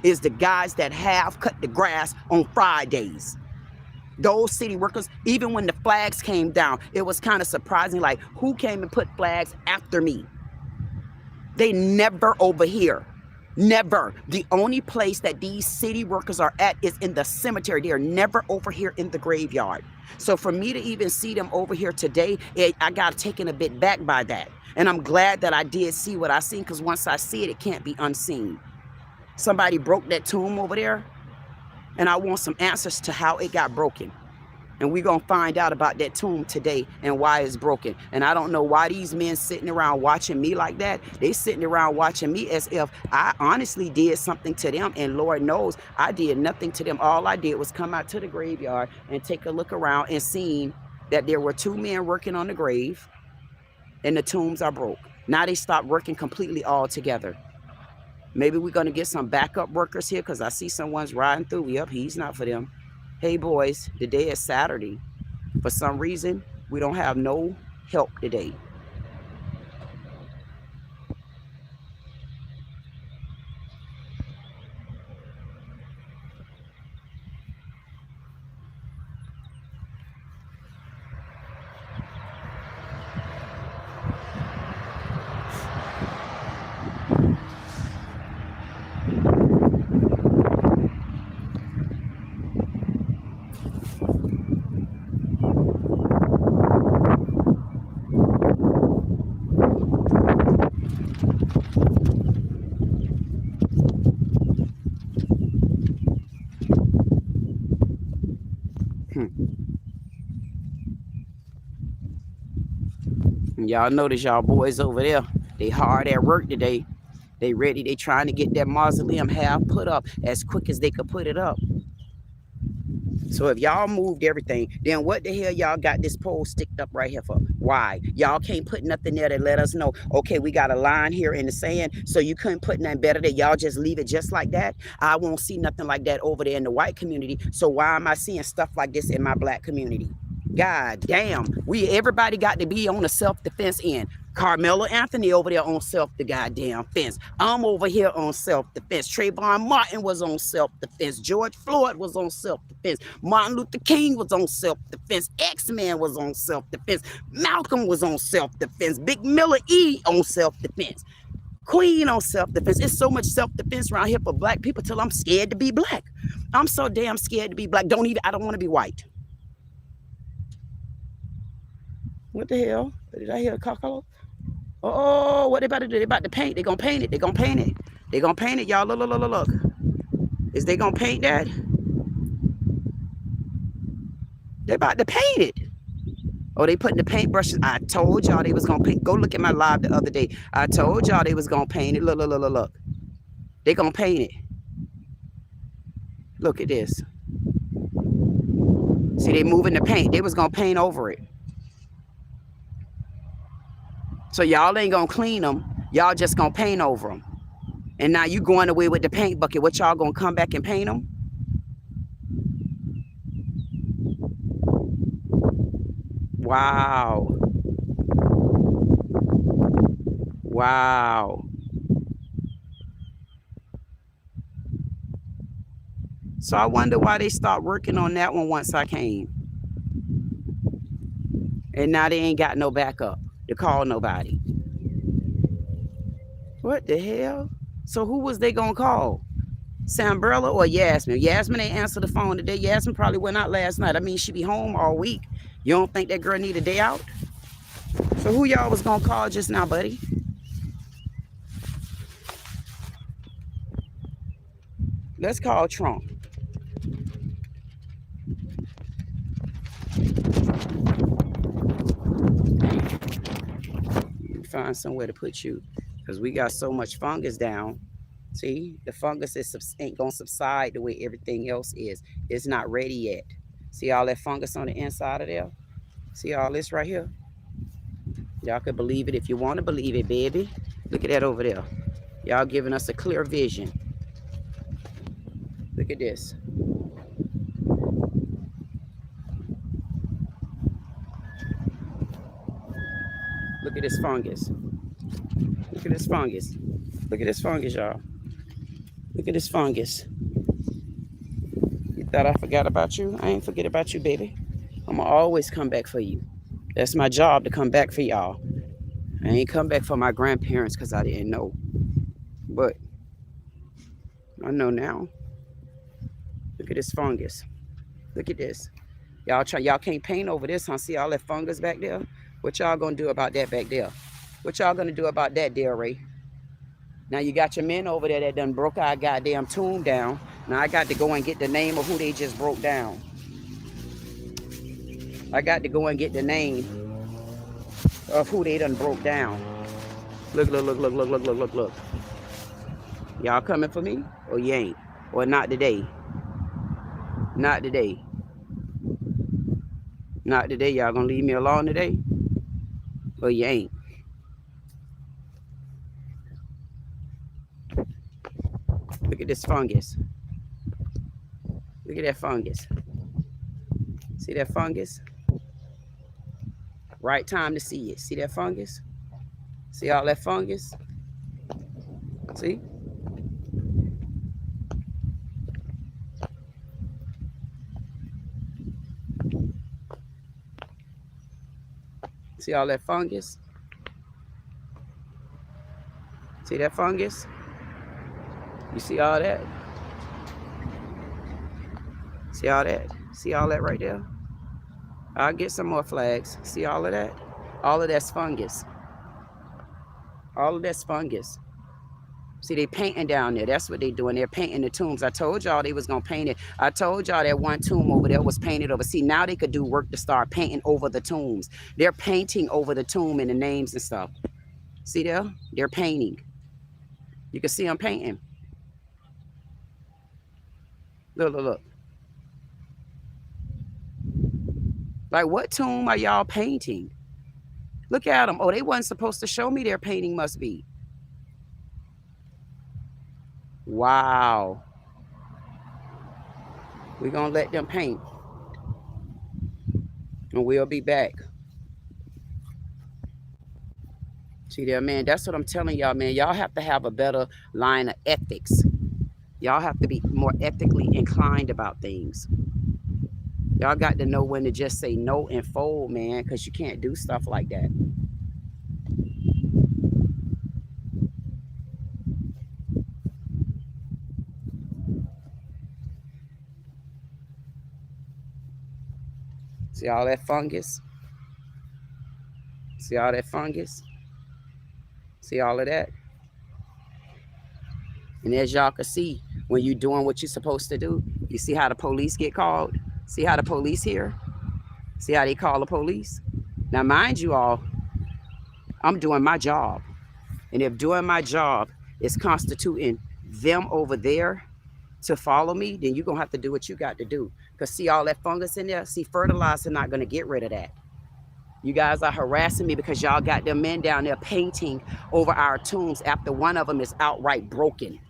is the guys that have cut the grass on Fridays. Those city workers, even when the flags came down, it was kind of surprising, like who came and put flags after me? They never over here. Never. The only place that these city workers are at is in the cemetery. They are never over here in the graveyard. So for me to even see them over here today, I got taken a bit back by that. And I'm glad that I did see what I seen, because once I see it, it can't be unseen. Somebody broke that tomb over there, and I want some answers to how it got broken. And we're going to find out about that tomb today and why it's broken. And I don't know why these men sitting around watching me like that. They sitting around watching me as if I honestly did something to them. And Lord knows I did nothing to them. All I did was come out to the graveyard and take a look around and seen that there were two men working on the grave and the tombs are broke. Now they stopped working completely all together. Maybe we're going to get some backup workers here because I see someone's riding through. Yep, he's not for them. Hey, boys, today is Saturday. For some reason, we don't have no help today. Y'all notice y'all boys over there, they hard at work today. They ready, they trying to get that mausoleum half put up as quick as they could put it up. So if y'all moved everything, then what the hell y'all got this pole sticked up right here for? Why? Y'all can't put nothing there to let us know, okay, we got a line here in the sand, so you couldn't put nothing better that y'all just leave it just like that? I won't see nothing like that over there in the white community, so why am I seeing stuff like this in my black community? God damn, everybody got to be on the self-defense end. Carmelo Anthony over there on goddamn fence. I'm over here on self-defense. Trayvon Martin was on self-defense. George Floyd was on self-defense. Martin Luther King was on self-defense. X-Man was on self-defense. Malcolm was on self-defense. Big Miller E on self-defense. KWeen on self-defense. It's so much self-defense around here for black people till I'm scared to be black. I'm so damn scared to be black. I don't want to be white. What the hell? Did I hear a cockle? Oh, what they about to do? They about to paint. They gonna paint it. They gonna paint it. They gonna paint it, y'all. Look. Is they gonna paint that? They about to paint it. Oh, they putting the paintbrushes. I told y'all they was gonna paint. Go look at my live the other day. I told y'all they was gonna paint it. Look. They gonna paint it. Look at this. See, they moving the paint. They was gonna paint over it. So y'all ain't gonna clean them. Y'all just gonna paint over them. And now you going away with the paint bucket. What, y'all gonna come back and paint them? Wow. Wow. So I wonder why they stopped working on that one once I came. And now they ain't got no backup to call nobody. What the hell? So who was they gonna call? Sambrella or Yasmin? Yasmin ain't answered the phone today. Yasmin probably went out last night. I mean, she be home all week. You don't think that girl need a day out? So who y'all was gonna call just now, buddy? Let's call Trump. Find somewhere to put you, because we got so much fungus down. See, the fungus ain't gonna subside the way everything else is. It's not ready yet. See all that fungus on the inside of there? See all this right here? Y'all could believe it if you want to believe it, baby. Look at that over there. Y'all giving us a clear vision. Look at this. Look at this fungus. Look at this fungus. Look at this fungus, y'all. Look at this fungus. You thought I forgot about you? I ain't forget about you, baby. I'm gonna always come back for you. That's my job, to come back for y'all. I ain't come back for my grandparents because I didn't know. But I know now. Look at this fungus. Look at this. Y'all can't paint over this, huh? See all that fungus back there? What y'all gonna do about that back there? What y'all gonna do about that, Del Ray? Now you got your men over there that done broke our goddamn tomb down. Now I got to go and get the name of who they just broke down. I got to go and get the name of who they done broke down. Look. Y'all coming for me? Or you ain't? Or not today? Not today. Not today. Y'all gonna leave me alone today? Or you ain't? Look at this fungus. Look at that fungus. See that fungus? Right time to see it. See that fungus? See all that fungus? See? See all that fungus? See that fungus? You see all that? See all that? See all that right there? I'll get some more flags. See all of that? All of that's fungus. All of that's fungus. See, they painting down there. That's what they doing. They're painting the tombs. I told y'all they was going to paint it. I told y'all that one tomb over there was painted over. See, now they could do work to start painting over the tombs. They're painting over the tomb and the names and stuff. See there? They're painting. You can see them painting. Look, look, look. Like, what tomb are y'all painting? Look at them. Oh, they wasn't supposed to show me their painting must be. Wow. We're going to let them paint. And we'll be back. See there, man, that's what I'm telling y'all, man. Y'all have to have a better line of ethics. Y'all have to be more ethically inclined about things. Y'all got to know when to just say no and fold, man, because you can't do stuff like that. See all that fungus? See all that fungus? See all of that? And as y'all can see, when you're doing what you're supposed to do, you see how the police get called? See how the police here? See how they call the police? Now, mind you all, I'm doing my job. And if doing my job is constituting them over there to follow me, then you're going to have to do what you got to do. Because see all that fungus in there? See, fertilizer not going to get rid of that. You guys are harassing me because y'all got them men down there painting over our tombs after one of them is outright broken.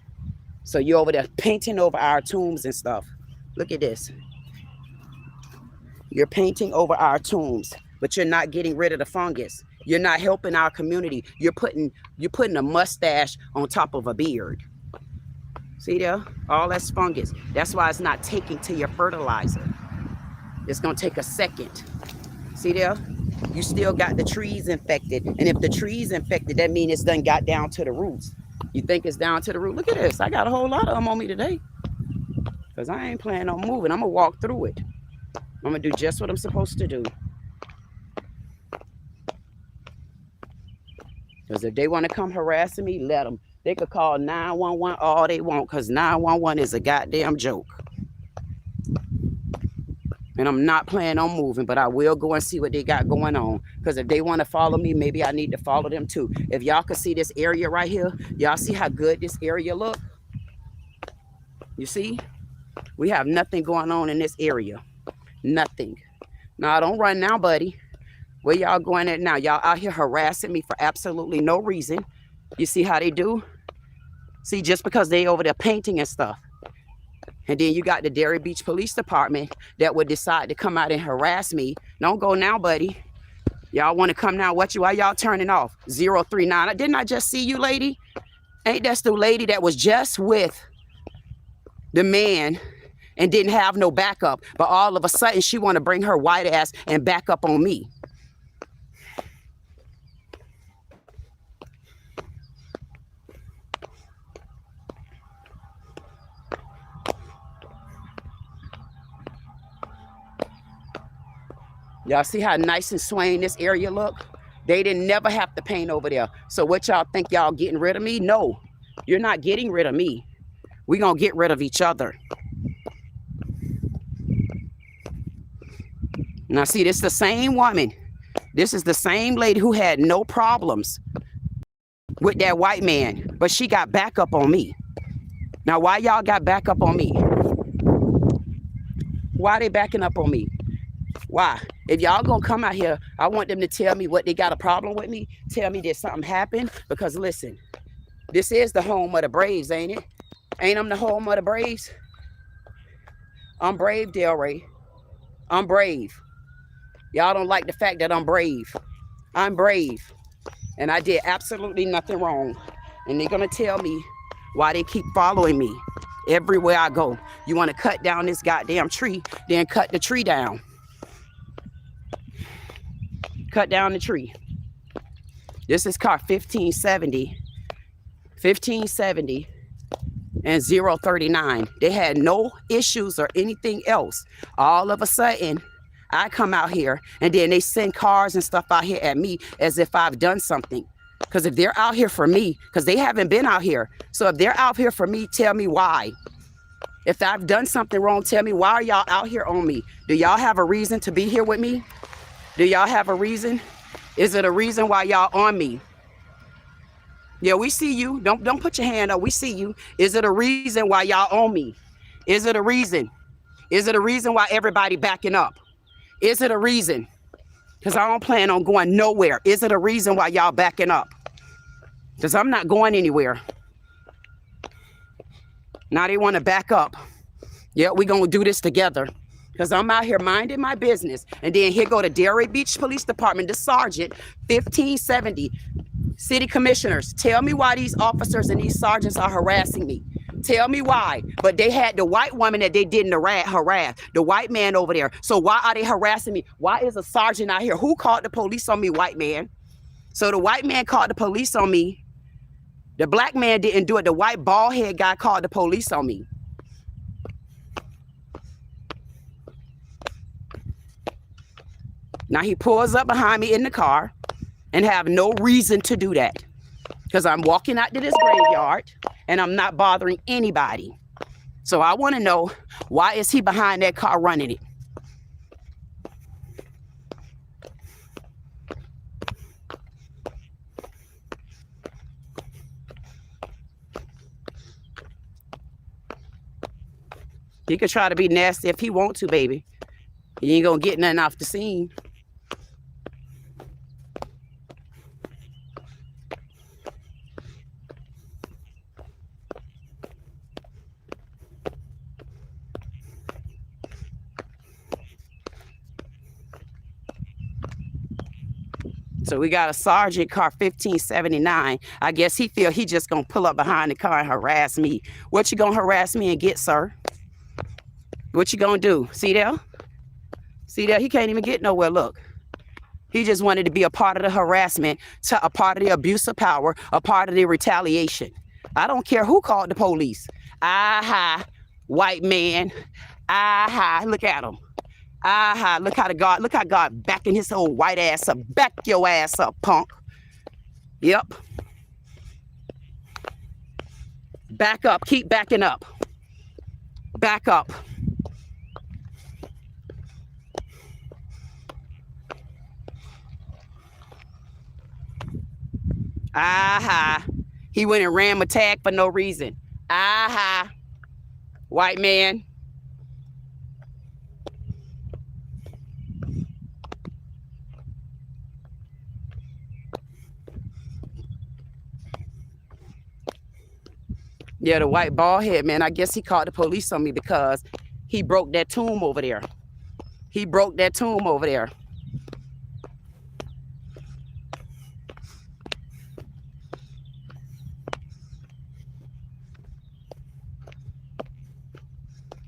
So you're over there painting over our tombs and stuff. Look at this. You're painting over our tombs, but you're not getting rid of the fungus. You're not helping our community. You're putting a mustache on top of a beard. See there? All that's fungus. That's why it's not taking to your fertilizer. It's going to take a second. See there? You still got the trees infected. And if the trees infected, that means it's done got down to the roots. You think it's down to the root? Look at this. I got a whole lot of them on me today. Because I ain't planning on moving. I'm going to walk through it. I'm going to do just what I'm supposed to do. Because if they want to come harassing me, let them. They could call 911 all they want, because 911 is a goddamn joke. And I'm not planning on moving, but I will go and see what they got going on. Because if they want to follow me, maybe I need to follow them too. If y'all can see this area right here, y'all see how good this area look? You see? We have nothing going on in this area. Nothing. Now, don't run now, buddy. Where y'all going at now? Y'all out here harassing me for absolutely no reason. You see how they do? See, just because they over there painting and stuff. And then you got the Dairy Beach Police Department that would decide to come out and harass me. Don't go now, buddy. Y'all want to come now? Why y'all turning off? 039. Didn't I just see you, lady? Ain't that the lady that was just with the man and didn't have no backup? But all of a sudden, she want to bring her white ass and back up on me. Y'all see how nice and swaying this area look? They didn't never have to paint over there. So what y'all think y'all getting rid of me? No, you're not getting rid of me. We're going to get rid of each other. Now see, this is the same woman. This is the same lady who had no problems with that white man, but she got back up on me. Now, why y'all got back up on me? Why they backing up on me? Why? If y'all gonna come out here, I want them to tell me what they got a problem with me. Tell me that something happened. Because listen, this is the home of the Braves, ain't it? Ain't I'm the home of the Braves? I'm brave, Delray. I'm brave. Y'all don't like the fact that I'm brave. I'm brave. And I did absolutely nothing wrong. And they're gonna tell me why they keep following me everywhere I go. You wanna cut down this goddamn tree, then cut the tree down. Cut down the tree. This is car 1570. 1570. and 039. They had no issues or anything else. All of a sudden, I come out here and then they send cars and stuff out here at me as if I've done something. Because if they're out here for me, because they haven't been out here. So if they're out here for me, tell me why. If I've done something wrong, tell me why are y'all out here on me? Do y'all have a reason to be here with me? Do y'all have a reason? Is it a reason why y'all on me? Yeah, we see you. Don't put your hand up. We see you. Is it a reason why y'all on me? Is it a reason? Is it a reason why everybody backing up? Is it a reason? Because I don't plan on going nowhere. Is it a reason why y'all backing up? Because I'm not going anywhere. Now they want to back up. Yeah, we're going to do this together. Because I'm out here minding my business. And then here go the Delray Beach Police Department, the sergeant, 1570. City commissioners, tell me why these officers and these sergeants are harassing me. Tell me why. But they had the white woman that they didn't harass, the white man over there. So why are they harassing me? Why is a sergeant out here? Who called the police on me, white man? So the white man called the police on me. The black man didn't do it. The white bald head guy called the police on me. Now he pulls up behind me in the car and have no reason to do that. Because I'm walking out to this graveyard and I'm not bothering anybody. So I want to know, why is he behind that car running it? He could try to be nasty if he want to, baby. He ain't gonna get nothing off the scene. So we got a sergeant car 1579. I guess he feel he just gonna pull up behind the car and harass me. What you gonna harass me and get, sir? What you gonna do? See there? See there? He can't even get nowhere. Look. He just wanted to be a part of the harassment, a part of the abuse of power, a part of the retaliation. I don't care who called the police. Aha, white man. Aha, look at him. Aha, look how God backing his whole white ass up. Back your ass up, punk. Yep. Back up. Keep backing up. Back up. Aha. He went and ran my tag for no reason. Aha. White man. Yeah, the white bald head, man. I guess he called the police on me because he broke that tomb over there. He broke that tomb over there.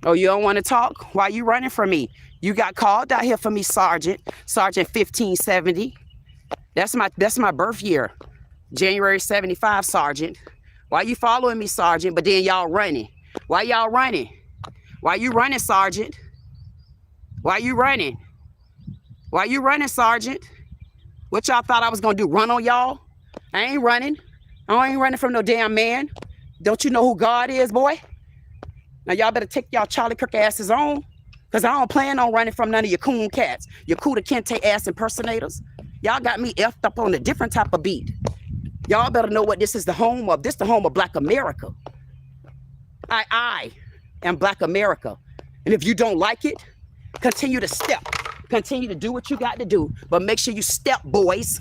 Oh, you don't want to talk? Why you running from me? You got called out here for me, Sergeant. Sergeant 1570. That's my birth year. January 75, Sergeant. Why you following me, Sergeant? But then y'all running. Why y'all running? Why you running, Sergeant? Why you running? Why you running, Sergeant? What y'all thought I was gonna do? Run on y'all? I ain't running. I ain't running from no damn man. Don't you know who God is, boy? Now y'all better take y'all Charlie Kirk asses on, because I don't plan on running from none of your coon cats, your Kuta Kente ass impersonators. Y'all got me effed up on a different type of beat. Y'all better know what this is the home of. This is the home of Black America. I am Black America. And if you don't like it, continue to step. Continue to do what you got to do. But make sure you step, boys.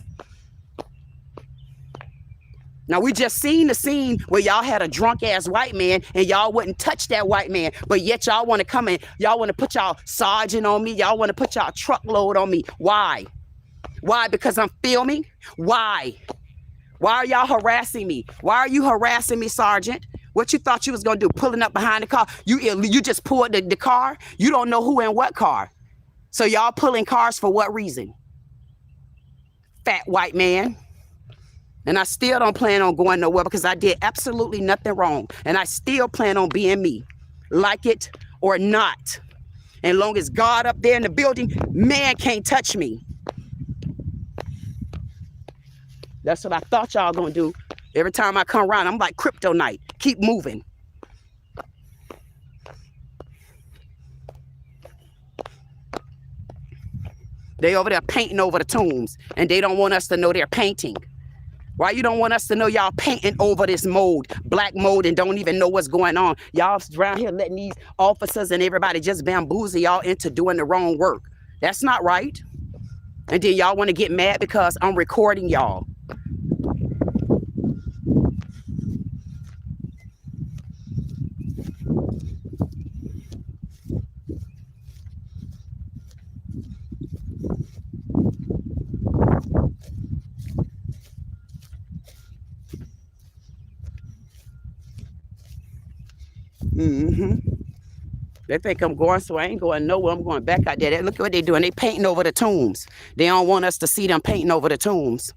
Now, we just seen the scene where y'all had a drunk-ass white man and y'all wouldn't touch that white man. But yet y'all want to come in. Y'all want to put y'all sergeant on me. Y'all want to put y'all truckload on me. Why? Why? Because I'm filming? Why? Why are y'all harassing me? Why are you harassing me, Sergeant? What you thought you was going to do? Pulling up behind the car? You just pulled the car? You don't know who and what car. So y'all pulling cars for what reason? Fat white man. And I still don't plan on going nowhere because I did absolutely nothing wrong. And I still plan on being me, like it or not. And long as God up there in the building, man can't touch me. That's what I thought y'all gonna do. Every time I come around, I'm like kryptonite. Keep moving. They over there painting over the tombs, and they don't want us to know they're painting. Why you don't want us to know y'all painting over this mold, black mold, and don't even know what's going on? Y'all around here letting these officers and everybody just bamboozle y'all into doing the wrong work. That's not right. And then y'all want to get mad because I'm recording y'all. They think I'm going, so I ain't going nowhere. I'm going back out there. Look at what they're doing. They painting over the tombs. They don't want us to see them painting over the tombs.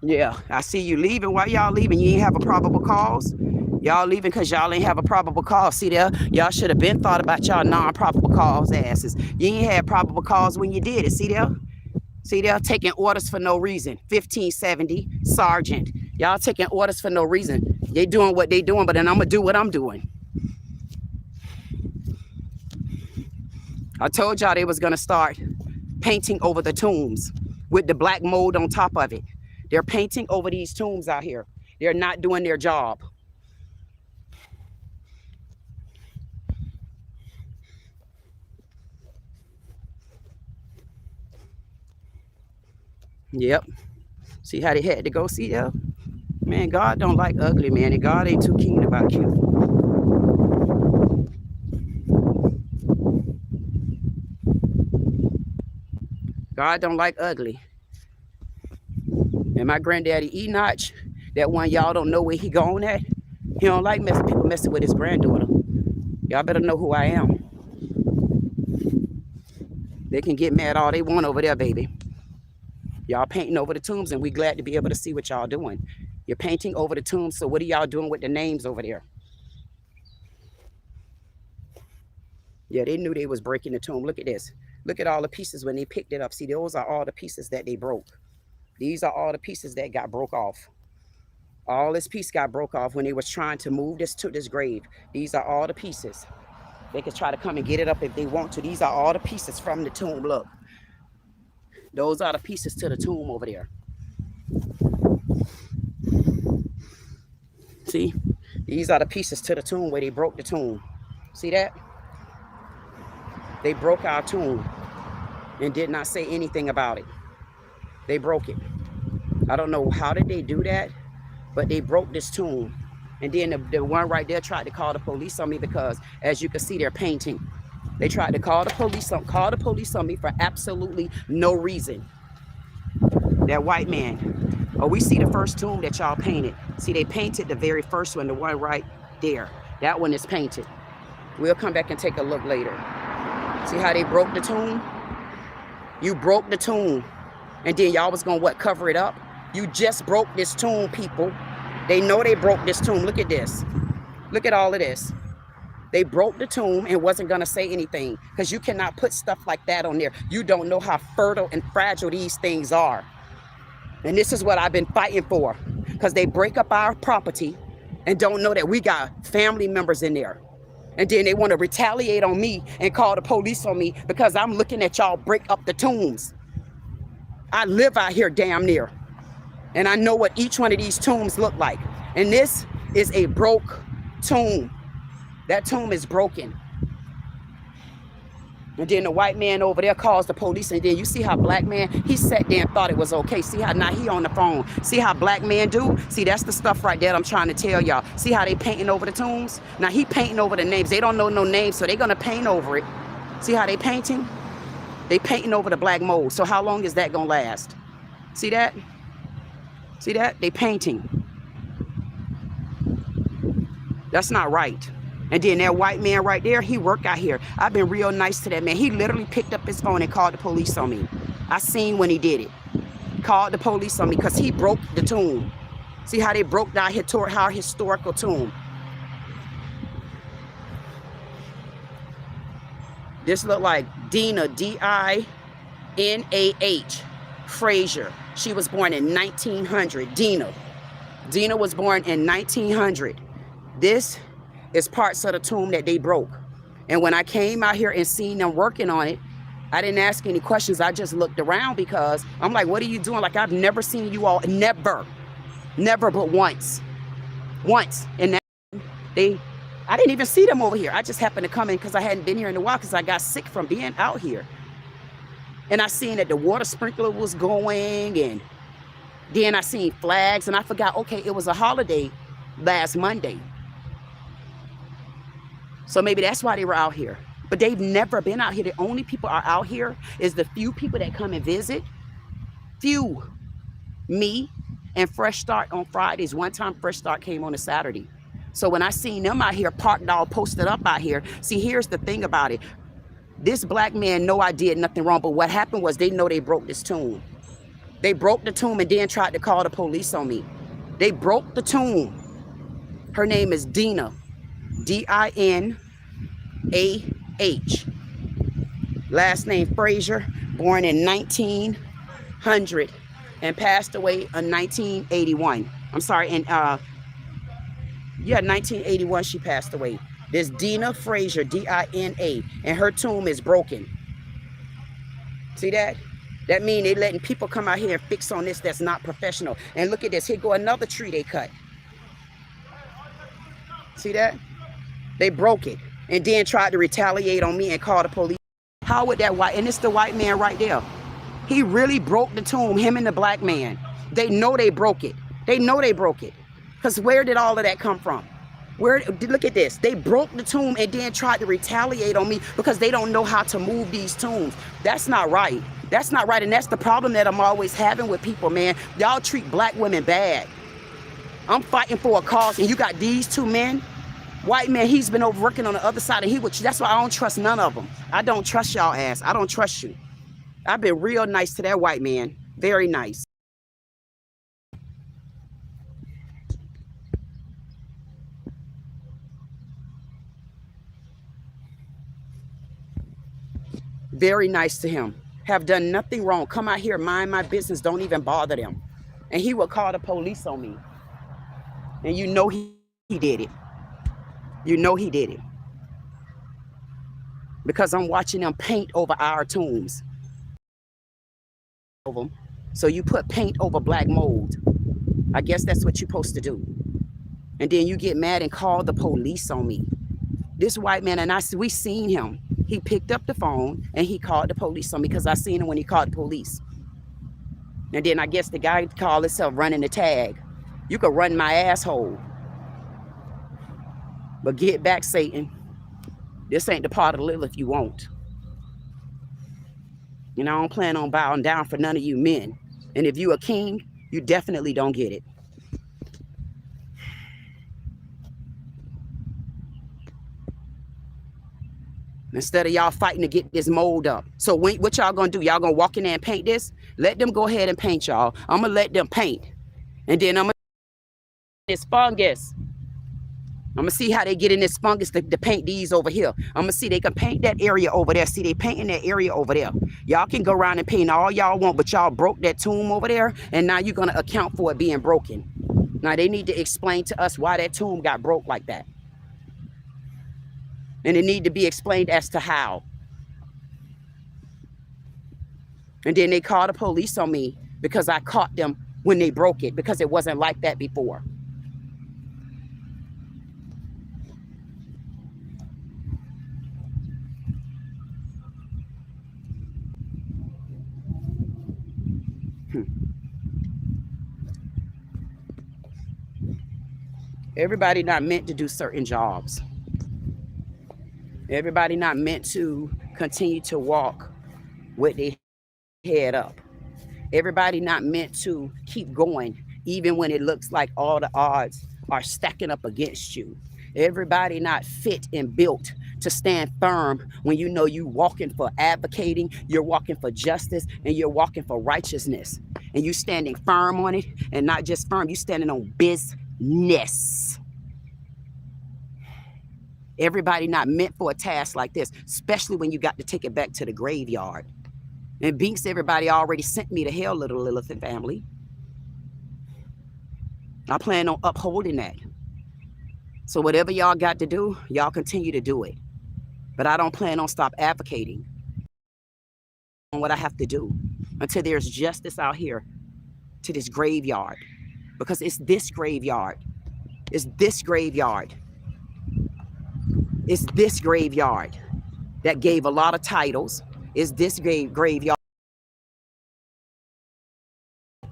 Yeah, I see you leaving. Why y'all leaving? You ain't have a probable cause? Y'all leaving because y'all ain't have a probable cause. See there? Y'all should have been thought about y'all non-probable cause asses. You ain't had probable cause when you did it. See there? See there? Taking orders for no reason. 1570, Sergeant. Y'all taking orders for no reason. They doing what they doing, but then I'm going to do what I'm doing. I told y'all they was going to start painting over the tombs with the black mold on top of it. They're painting over these tombs out here. They're not doing their job. Yep. See how they had to go? See there? Man, God don't like ugly, man. And God ain't too keen about you. God don't like ugly. And my granddaddy Enoch, that one y'all don't know where he gone at, he don't like people messing with his granddaughter. Y'all better know who I am. They can get mad all they want over there, baby. Y'all painting over the tombs, and we glad to be able to see what y'all doing. You're painting over the tombs, so what are y'all doing with the names over there? Yeah, they knew they was breaking the tomb. Look at this. Look at all the pieces when they picked it up. See, those are all the pieces that they broke. These are all the pieces that got broke off. All this piece got broke off when they was trying to move this to this grave. These are all the pieces. They could try to come and get it up if they want to. These are all the pieces from the tomb. Look. Those are the pieces to the tomb over there. See? These are the pieces to the tomb where they broke the tomb. See that? They broke our tomb and did not say anything about it. They broke it. I don't know how did they do that, but they broke this tomb. And then the one right there tried to call the police on me because, as you can see, they're painting. They tried to call the police on me for absolutely no reason. That white man. Oh, we see the first tomb that y'all painted. See, they painted the very first one, the one right there. That one is painted. We'll come back and take a look later. See how they broke the tomb? You broke the tomb. And then y'all was gonna what, cover it up? You just broke this tomb, people. They know they broke this tomb. Look at this. Look at all of this. They broke the tomb and wasn't gonna say anything because you cannot put stuff like that on there. You don't know how fertile and fragile these things are. And this is what I've been fighting for, because they break up our property and don't know that we got family members in there. And then they want to retaliate on me and call the police on me because I'm looking at y'all break up the tombs. I live out here damn near, and I know what each one of these tombs look like. And this is a broke tomb. That tomb is broken. And then the white man over there calls the police, and then you see how black man, he sat there and thought it was okay. See how now he on the phone. See how black men do? See, that's the stuff right there I'm trying to tell y'all. See how they painting over the tombs? Now he painting over the names. They don't know no names, so they're gonna paint over it. See how they painting? They painting over the black mold. So how long is that gonna last? See that? See that? They painting. That's not right. And then that white man right there, he worked out here. I've been real nice to that man. He literally picked up his phone and called the police on me. I seen when he did it. Called the police on me because he broke the tomb. See how they broke down our historical tomb. This looked like Dina, D-I-N-A-H, Frazier. She was born in 1900, Dina. Dina was born in 1900. This is parts of the tomb that they broke. And when I came out here and seen them working on it, I didn't ask any questions. I just looked around because I'm like, what are you doing? Like, I've never seen you all, never but once. And that I didn't even see them over here. I just happened to come in because I hadn't been here in a while because I got sick from being out here. And I seen that the water sprinkler was going, and then I seen flags, and I forgot, okay, it was a holiday last Monday. So maybe that's why they were out here. But they've never been out here. The only people are out here is the few people that come and visit. Few. Me and Fresh Start on Fridays. One time Fresh Start came on a Saturday. So when I seen them out here, parked all posted up out here. See, here's the thing about it. This black man know I did nothing wrong. But what happened was they know they broke this tomb. They broke the tomb and then tried to call the police on me. They broke the tomb. Her name is Dina. D-I-N-A-H. Last name Frazier, born in 1900 and passed away in 1981. I'm sorry, and 1981 she passed away. There's Dina Frazier, D-I-N-A, and her tomb is broken. See that? That means they letting people come out here and fix on this that's not professional. And look at this, here go another tree they cut. See that? They broke it and then tried to retaliate on me and call the police. How would that white, and it's the white man right there. He really broke the tomb, him and the black man. They know they broke it. They know they broke it. Because where did all of that come from? Look at this. They broke the tomb and then tried to retaliate on me because they don't know how to move these tombs. That's not right. That's not right. And that's the problem that I'm always having with people, man. Y'all treat black women bad. I'm fighting for a cause and you got these two men. White man, he's been over working on the other side, and that's why I don't trust none of them. I don't trust y'all ass. I don't trust you. I've been real nice to that white man. Very nice. Very nice to him. Have done nothing wrong. Come out here, mind my business. Don't even bother them. And he would call the police on me. And you know he did it. You know he did it. Because I'm watching them paint over our tombs. So you put paint over black mold. I guess that's what you're supposed to do. And then you get mad and call the police on me. This white man, and we seen him. He picked up the phone and he called the police on me because I seen him when he called the police. And then I guess the guy called himself running the tag. You could run my asshole. But get back, Satan. This ain't the part of Lilith you want. And I don't plan on bowing down for none of you men. And if you a king, you definitely don't get it. Instead of y'all fighting to get this mold up. So what y'all gonna do? Y'all gonna walk in there and paint this? Let them go ahead and paint, y'all. I'm gonna let them paint. And then I'm gonna this fungus. I'm gonna see how they get in this fungus to paint these over here. I'm gonna see they can paint that area over there. See, they painting that area over there. Y'all can go around and paint all y'all want, but y'all broke that tomb over there, and now you're gonna account for it being broken. Now they need to explain to us why that tomb got broke like that. And it need to be explained as to how. And then they called the police on me because I caught them when they broke it, because it wasn't like that before. Everybody not meant to do certain jobs. Everybody not meant to continue to walk with their head up. Everybody not meant to keep going, even when it looks like all the odds are stacking up against you. Everybody not fit and built to stand firm when you know you walking for advocating, you're walking for justice, and you're walking for righteousness. And you standing firm on it, and not just firm, you standing on business. Everybody not meant for a task like this, especially when you got to take it back to the graveyard. And Binks, everybody already sent me to hell, little Lilith and family. I plan on upholding that. So whatever y'all got to do, y'all continue to do it. But I don't plan on stop advocating on what I have to do until there's justice out here to this graveyard. Because it's this graveyard. It's this graveyard. It's this graveyard that gave a lot of titles. It's this graveyard.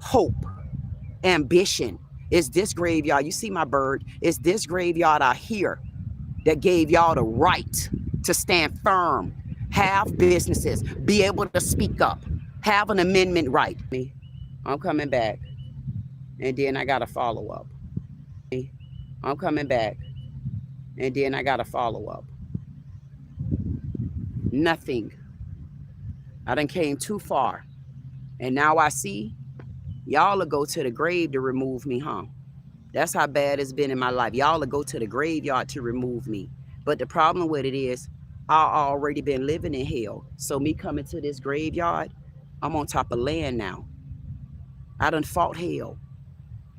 Hope, ambition. It's this graveyard. You see my bird? It's this graveyard out here that gave y'all the right to stand firm, have businesses, be able to speak up, have an amendment right. I'm coming back. And then I got to follow up. I'm coming back. And then I got to follow up. Nothing. I done came too far. And now I see y'all will go to the grave to remove me, huh? That's how bad it's been in my life. Y'all will go to the graveyard to remove me. But the problem with it is I already been living in hell. So me coming to this graveyard, I'm on top of land now. I done fought hell.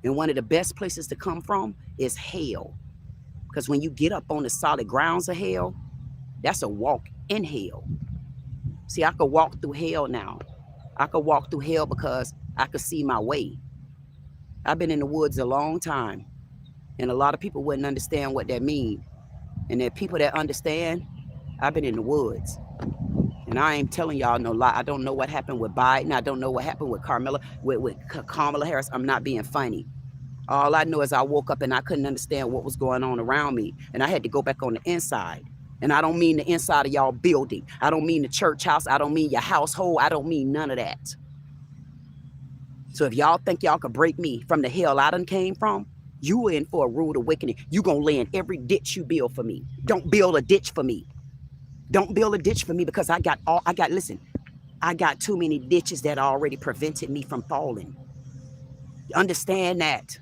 And one of the best places to come from is hell. Because when you get up on the solid grounds of hell, that's a walk in hell. See, I could walk through hell now. I could walk through hell because I could see my way. I've been in the woods a long time. And a lot of people wouldn't understand what that means. And there are people that understand. I've been in the woods. And I ain't telling y'all no lie. I don't know what happened with Biden. I don't know what happened with Kamala Harris. I'm not being funny. All I know is I woke up and I couldn't understand what was going on around me. And I had to go back on the inside. And I don't mean the inside of y'all building. I don't mean the church house. I don't mean your household. I don't mean none of that. So if y'all think y'all could break me from the hell I done came from, you in for a rude awakening. You gonna lay in every ditch you build for me. Don't build a ditch for me. Don't build a ditch for me because listen, I got too many ditches that already prevented me from falling. Understand that.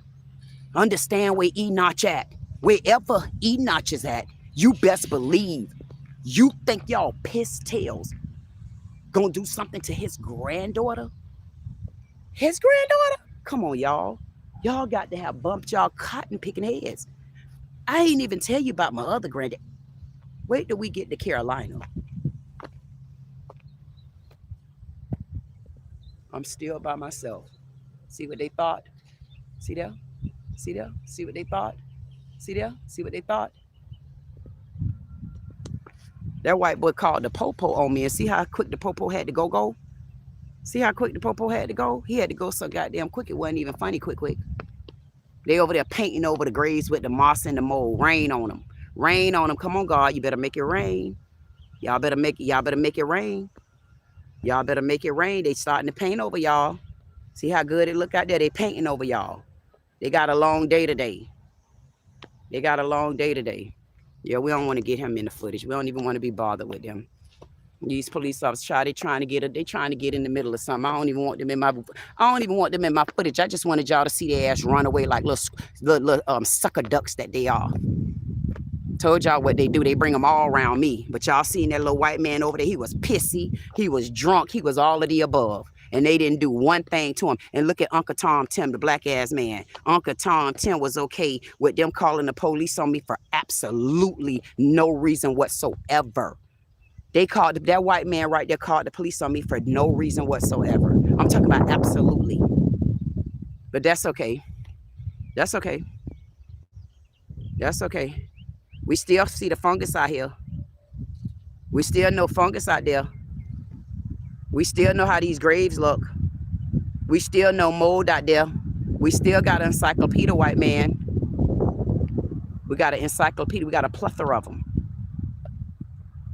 Understand where E-Notch at. Wherever E-Notch is at, you best believe you think y'all piss tails gonna do something to his granddaughter? His granddaughter? Come on, y'all. Y'all got to have bumped y'all cotton picking heads. I ain't even tell you about my other granddad. Wait till we get to Carolina. I'm still by myself. See what they thought? See there? See there? See what they thought? See there? See what they thought? That white boy called the popo on me, and see how quick the popo had to go? See how quick the popo had to go? He had to go so goddamn quick, it wasn't even funny quick. They over there painting over the graves with the moss and the mold. Rain on them. Rain on them. Come on, God, you better make it rain. Y'all better make it rain. Y'all better make it rain. They starting to paint over y'all. See how good it look out there? They painting over y'all. They got a long day today. Yeah, we don't want to get him in the footage. We don't even want to be bothered with them. These police officers they trying to get in the middle of something. I don't even want them in my footage. I just wanted y'all to see their ass run away like little sucker ducks that they are. Told y'all what they do. They bring them all around me. But y'all seen that little white man over there? He was pissy. He was drunk. He was all of the above. And they didn't do one thing to him. And look at Uncle Tom Tim, the black ass man. Uncle Tom Tim was okay with them calling the police on me for absolutely no reason whatsoever. They called, that white man right there called the police on me for no reason whatsoever. I'm talking about absolutely. But that's okay. That's okay. That's okay. We still see the fungus out here. We still know fungus out there. We still know how these graves look. We still know mold out there. We still got an encyclopedia, white man. We got an encyclopedia. We got a plethora of them.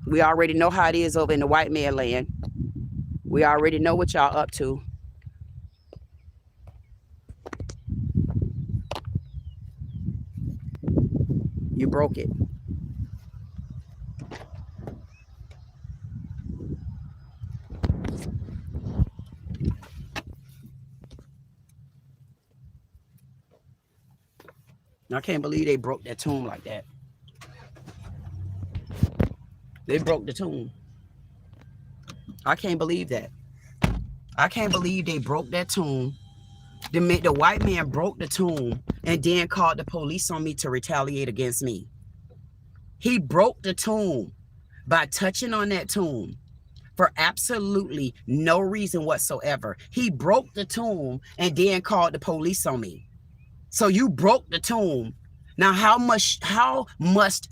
We already know how it is over in the white man land. We already know what y'all up to. You broke it. I can't believe they broke that tomb like that. They broke the tomb. I can't believe that. I can't believe they broke that tomb. The white man broke the tomb and then called the police on me to retaliate against me. He broke the tomb by touching on that tomb for absolutely no reason whatsoever. He broke the tomb and then called the police on me. So you broke the tomb. Now how must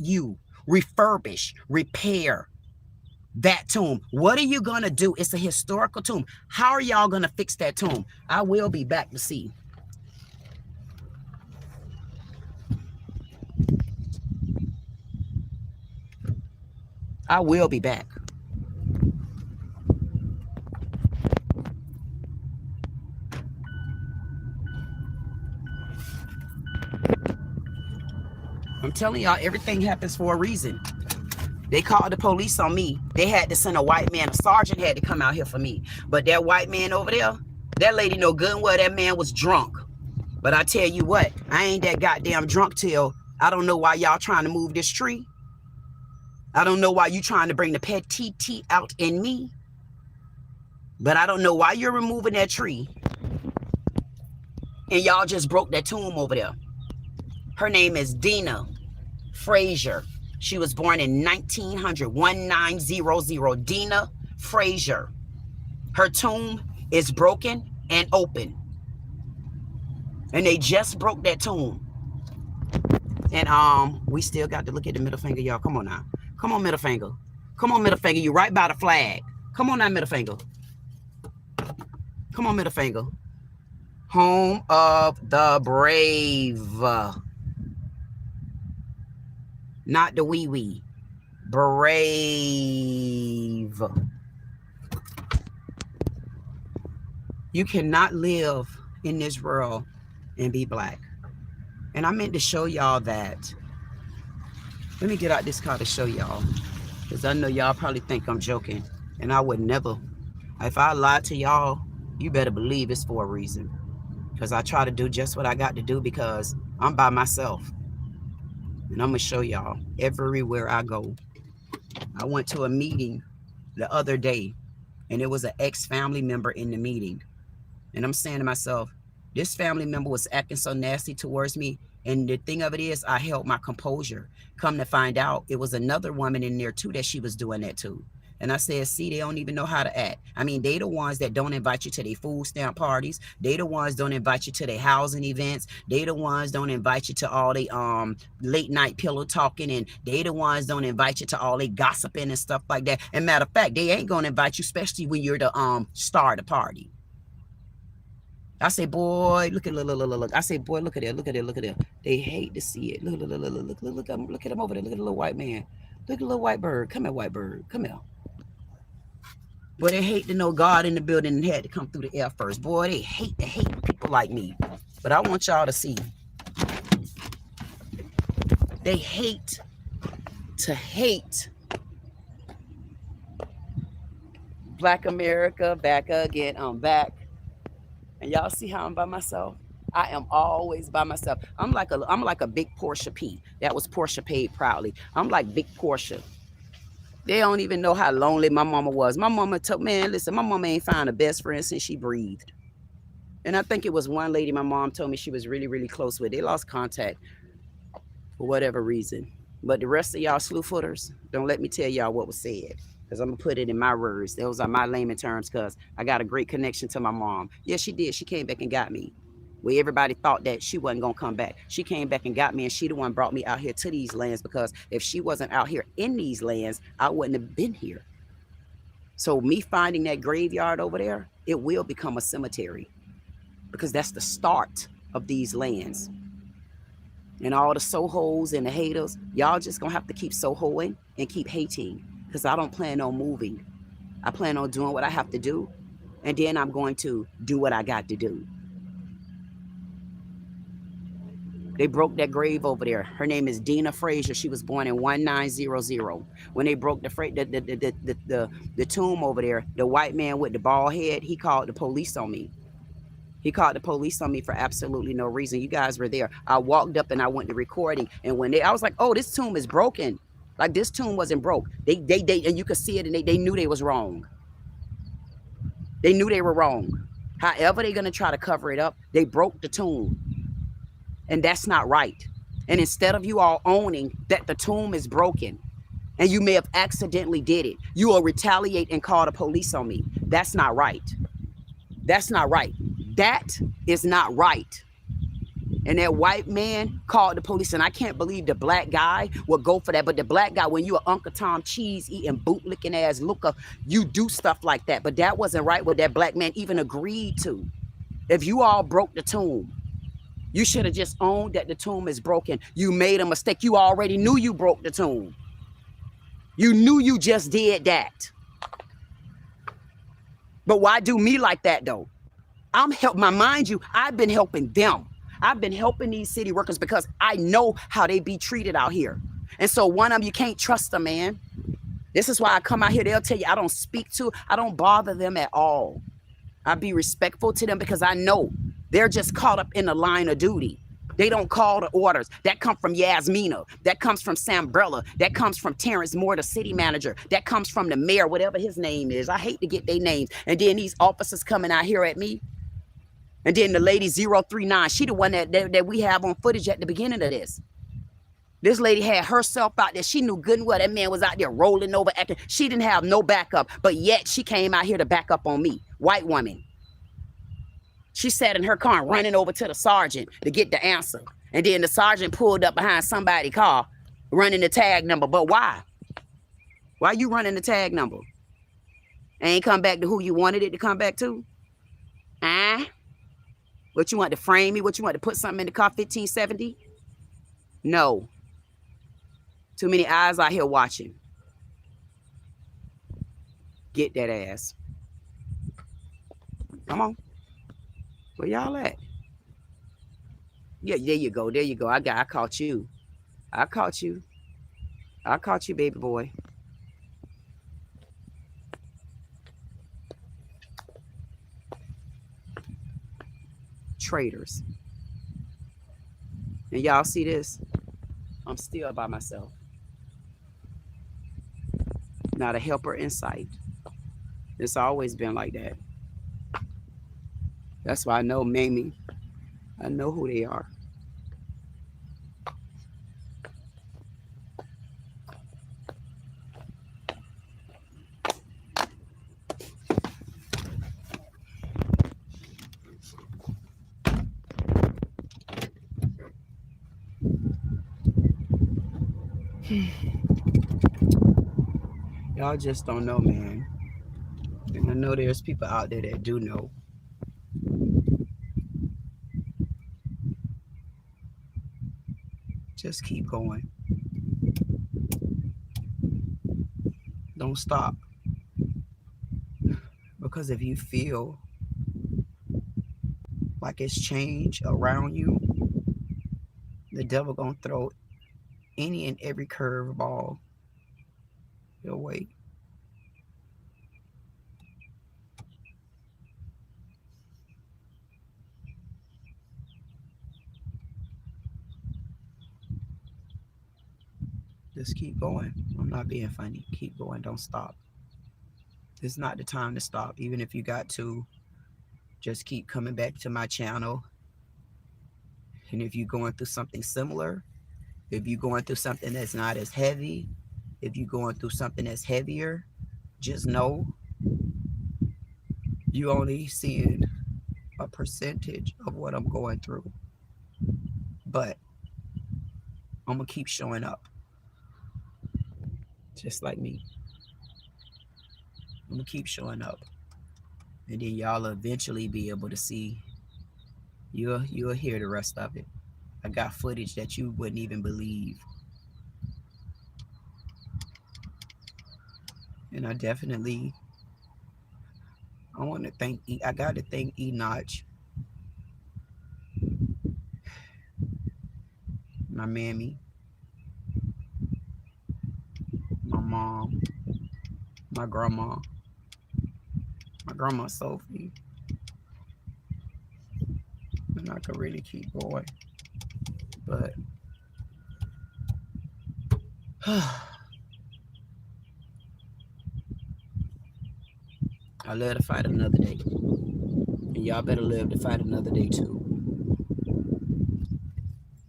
you refurbish, repair that tomb? What are you going to do? It's a historical tomb. How are y'all going to fix that tomb? I will be back to see. I will be back. I'm telling y'all, everything happens for a reason. They called the police on me. They had to send a white man. A sergeant had to come out here for me. But that white man over there, that lady know good and well that man was drunk. But I tell you what, I ain't that goddamn drunk till I don't know why y'all trying to move this tree. I don't know why you trying to bring the petite out in me. But I don't know why you're removing that tree. And y'all just broke that tomb over there. Her name is Dina Frazier. She was born in 1900. Dina Frazier. Her tomb is broken and open. And they just broke that tomb. And we still got to look at the middle finger, y'all. Come on now. Come on, middle finger. Come on, middle finger. You right by the flag. Come on now, middle finger. Come on, middle finger. Home of the brave. Not the wee-wee. Brave. You cannot live in this world and be black. And I meant to show y'all that. Let me get out this car to show y'all. Because I know y'all probably think I'm joking. And I would never. If I lied to y'all, you better believe it's for a reason. Because I try to do just what I got to do because I'm by myself. And I'm going to show y'all everywhere I go. I went to a meeting the other day. And there was an ex-family member in the meeting. And I'm saying to myself, this family member was acting so nasty towards me. And the thing of it is, I held my composure. Come to find out, it was another woman in there too that she was doing that too. And I said, see, they don't even know how to act. I mean, they the ones that don't invite you to their food stamp parties. They the ones don't invite you to their housing events. They the ones don't invite you to all the late night pillow talking. And they the ones don't invite you to all the gossiping and stuff like that. And matter of fact, they ain't going to invite you, especially when you're the star of the party. I say, boy, look. I say, boy, look at it. They hate to see it. Look at him over there. Look at the little white man. Look at the little white bird. Come here, white bird. Come here. Boy, they hate to know God in the building and had to come through the air first. Boy, they hate people like me. But I want y'all to see. They hate to hate. Black America, back again. I'm back. And y'all see how I'm by myself? I am always by myself. I'm like a big Portia P. That was Portia paid proudly. I'm like big Portia. They don't even know how lonely my mama was. My mama told, man, listen, my mama ain't found a best friend since she breathed. And I think it was one lady my mom told me she was really, really close with. They lost contact for whatever reason. But the rest of y'all slew footers, don't let me tell y'all what was said. Because I'm going to put it in my words. Those are my layman terms because I got a great connection to my mom. Yes, she did. She came back and got me. Where everybody thought that she wasn't going to come back. She came back and got me, and she the one brought me out here to these lands because if she wasn't out here in these lands, I wouldn't have been here. So me finding that graveyard over there, it will become a cemetery because that's the start of these lands. And all the Sohos and the haters, y'all just gonna have to keep Sohoing and keep hating, because I don't plan on moving. I plan on doing what I have to do, and then I'm going to do what I got to do. They broke that grave over there. Her name is Dina Frazier. She was born in 1900. When they broke the tomb over there, the white man with the bald head, he called the police on me. He called the police on me for absolutely no reason. You guys were there. I walked up and I went to recording. And when I was like, oh, this tomb is broken. Like, this tomb wasn't broke. They and you could see it, and they knew they was wrong. They knew they were wrong. However they're going to try to cover it up, they broke the tomb. And that's not right. And instead of you all owning that the tomb is broken, and you may have accidentally did it, you will retaliate and call the police on me. That's not right. That's not right. That is not right. And that white man called the police, and I can't believe the black guy would go for that. But the black guy, when you are Uncle Tom cheese eating, boot licking ass looker, you do stuff like that. But that wasn't right what that black man even agreed to. If you all broke the tomb, you should have just owned that the tomb is broken. You made a mistake. You already knew you broke the tomb. You knew you just did that. But why do me like that, though? Mind you, I've been helping them. I've been helping these city workers because I know how they be treated out here. And so one of them, you can't trust them, man. This is why I come out here. They'll tell you I don't bother them at all. I be respectful to them because I know they're just caught up in the line of duty. They don't call the orders. That comes from Yasmina. That comes from Sambrella. That comes from Terrance Moore, the city manager. That comes from the mayor, whatever his name is. I hate to get their names. And then these officers coming out here at me. And then the lady 039, she the one that we have on footage at the beginning of this. This lady had herself out there. She knew good and well that man was out there rolling over acting. She didn't have no backup, but yet she came out here to back up on me. White woman. She sat in her car running over to the sergeant to get the answer. And then the sergeant pulled up behind somebody's car running the tag number. But why? Why you running the tag number? Ain't come back to who you wanted it to come back to? What, you want to frame me? What, you want to put something in the car 1570? No. Too many eyes out here watching. Get that ass. Come on. Where y'all at? Yeah, there you go. There you go. I caught you. I caught you. I caught you, baby boy. Traitors. And y'all see this? I'm still by myself. Not a helper in sight. It's always been like that. That's why I know Mamie. I know who they are. Y'all just don't know, man. And I know there's people out there that do know. Just keep going. Don't stop. Because if you feel like it's change around you, the devil gonna throw any and every curveball your way. Just keep going. I'm not being funny. Keep going. Don't stop. It's not the time to stop. Even if you got to, just keep coming back to my channel. And if you're going through something similar, if you're going through something that's not as heavy, if you're going through something that's heavier, just know you only seeing a percentage of what I'm going through. But I'm going to keep showing up. Just like me. I'm going to keep showing up. And then y'all will eventually be able to see. You'll hear the rest of it. I got footage that you wouldn't even believe. And I definitely, I want to thank, I got to thank Enoch, my mammy, my mom, my grandma Sophie, and I could really keep going, but I live to fight another day, and y'all better live to fight another day too.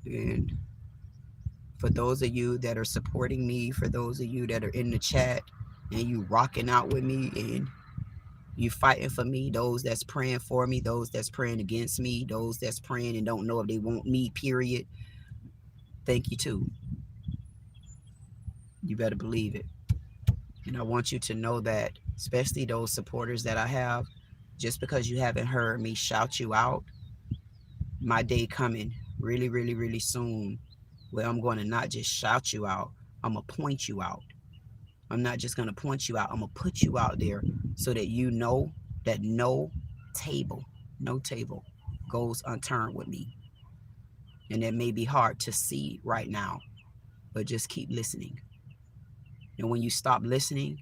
And for those of you that are supporting me, for those of you that are in the chat and you rocking out with me and you fighting for me, those that's praying for me, those that's praying against me, those that's praying and don't know if they want me, period, thank you too. You better believe it. And I want you to know that, especially those supporters that I have, just because you haven't heard me shout you out, my day coming really, really, really soon, where I'm going to not just shout you out, I'm going to point you out. I'm not just going to point you out, I'm going to put you out there so that you know that no table goes unturned with me. And that may be hard to see right now, but just keep listening. And when you stop listening,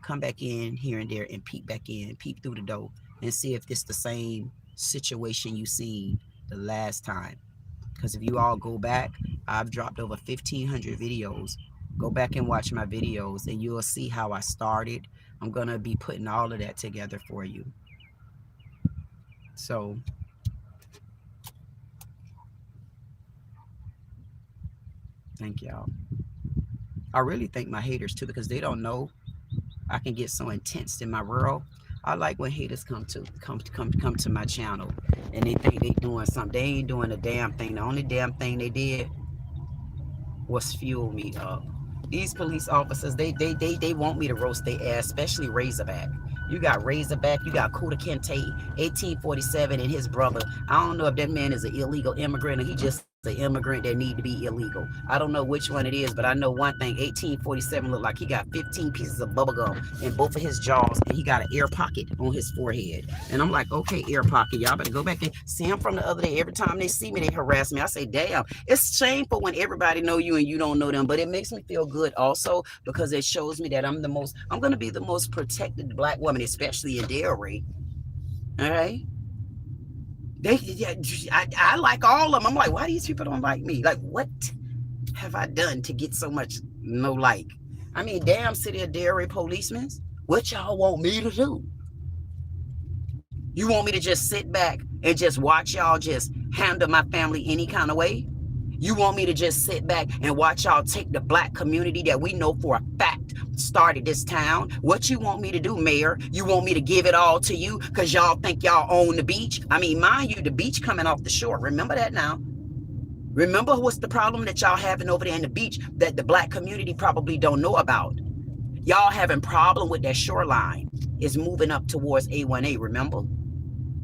come back in here and there and peek back in, peek through the door and see if it's the same situation you seen the last time. Because if you all go back, I've dropped over 1,500 videos. Go back and watch my videos and you'll see how I started. I'm going to be putting all of that together for you. So thank y'all. I really thank my haters too, because they don't know I can get so intense in my world. I like when haters come to my channel and they think they doing something. They ain't doing a damn thing. The only damn thing they did was fuel me up. These police officers, they want me to roast their ass, especially Razorback. You got Razorback, you got Kuta Kente, 1847, and his brother. I don't know if that man is an illegal immigrant or he just an immigrant that need to be illegal. I don't know which one it is, but I know one thing. 1847 looked like he got 15 pieces of bubble gum in both of his jaws, and he got an air pocket on his forehead. And I'm like, okay, air pocket, y'all better go back and see him from the other day. Every time they see me, they harass me. I say, damn, it's shameful when everybody know you and you don't know them, but it makes me feel good also because it shows me that I'm going to be the most protected black woman, especially in Delray. All right. I like all of them. I'm like, why these people don't like me? Like, what have I done to get so much no like? I mean, damn city of Delray policemen, what y'all want me to do? You want me to just sit back and just watch y'all just handle my family any kind of way? You want me to just sit back and watch y'all take the black community that we know for a fact started this town? What you want me to do, Mayor? You want me to give it all to you because y'all think y'all own the beach? I mean, mind you, the beach coming off the shore. Remember that now. Remember what's the problem that y'all having over there in the beach that the black community probably don't know about? Y'all having problem with that shoreline is moving up towards A1A, remember?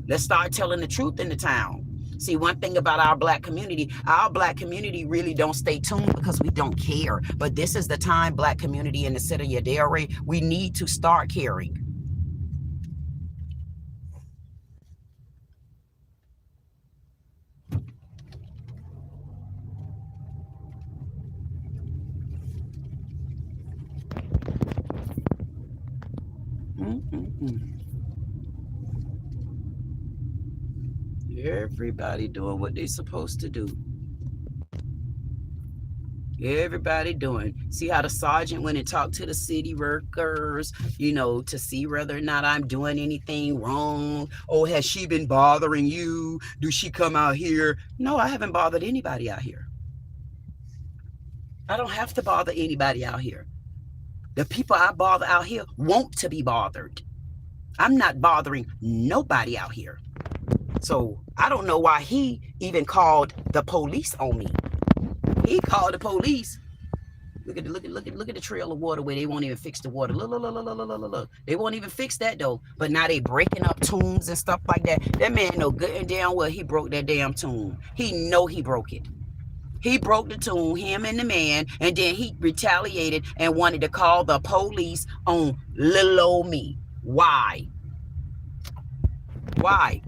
Let's start telling the truth in the town. See, one thing about our black community really don't stay tuned because we don't care. But this is the time, black community in the city of Delray, we need to start caring. Everybody doing what they supposed to do. Everybody doing. See how the sergeant went and talked to the city workers, you know, to see whether or not I'm doing anything wrong. Oh, has she been bothering you? Do she come out here? No, I haven't bothered anybody out here. I don't have to bother anybody out here. The people I bother out here want to be bothered. I'm not bothering nobody out here. So I don't know why he even called the police on me. He called the police Look at the trail of water where they won't even fix the water. Look. They won't even fix that though. But now they breaking up tombs and stuff like that. That man know good and damn well he broke that damn tomb. He know he broke it. He broke the tomb, him and the man, and then he retaliated and wanted to call the police on little old me. Why? Why?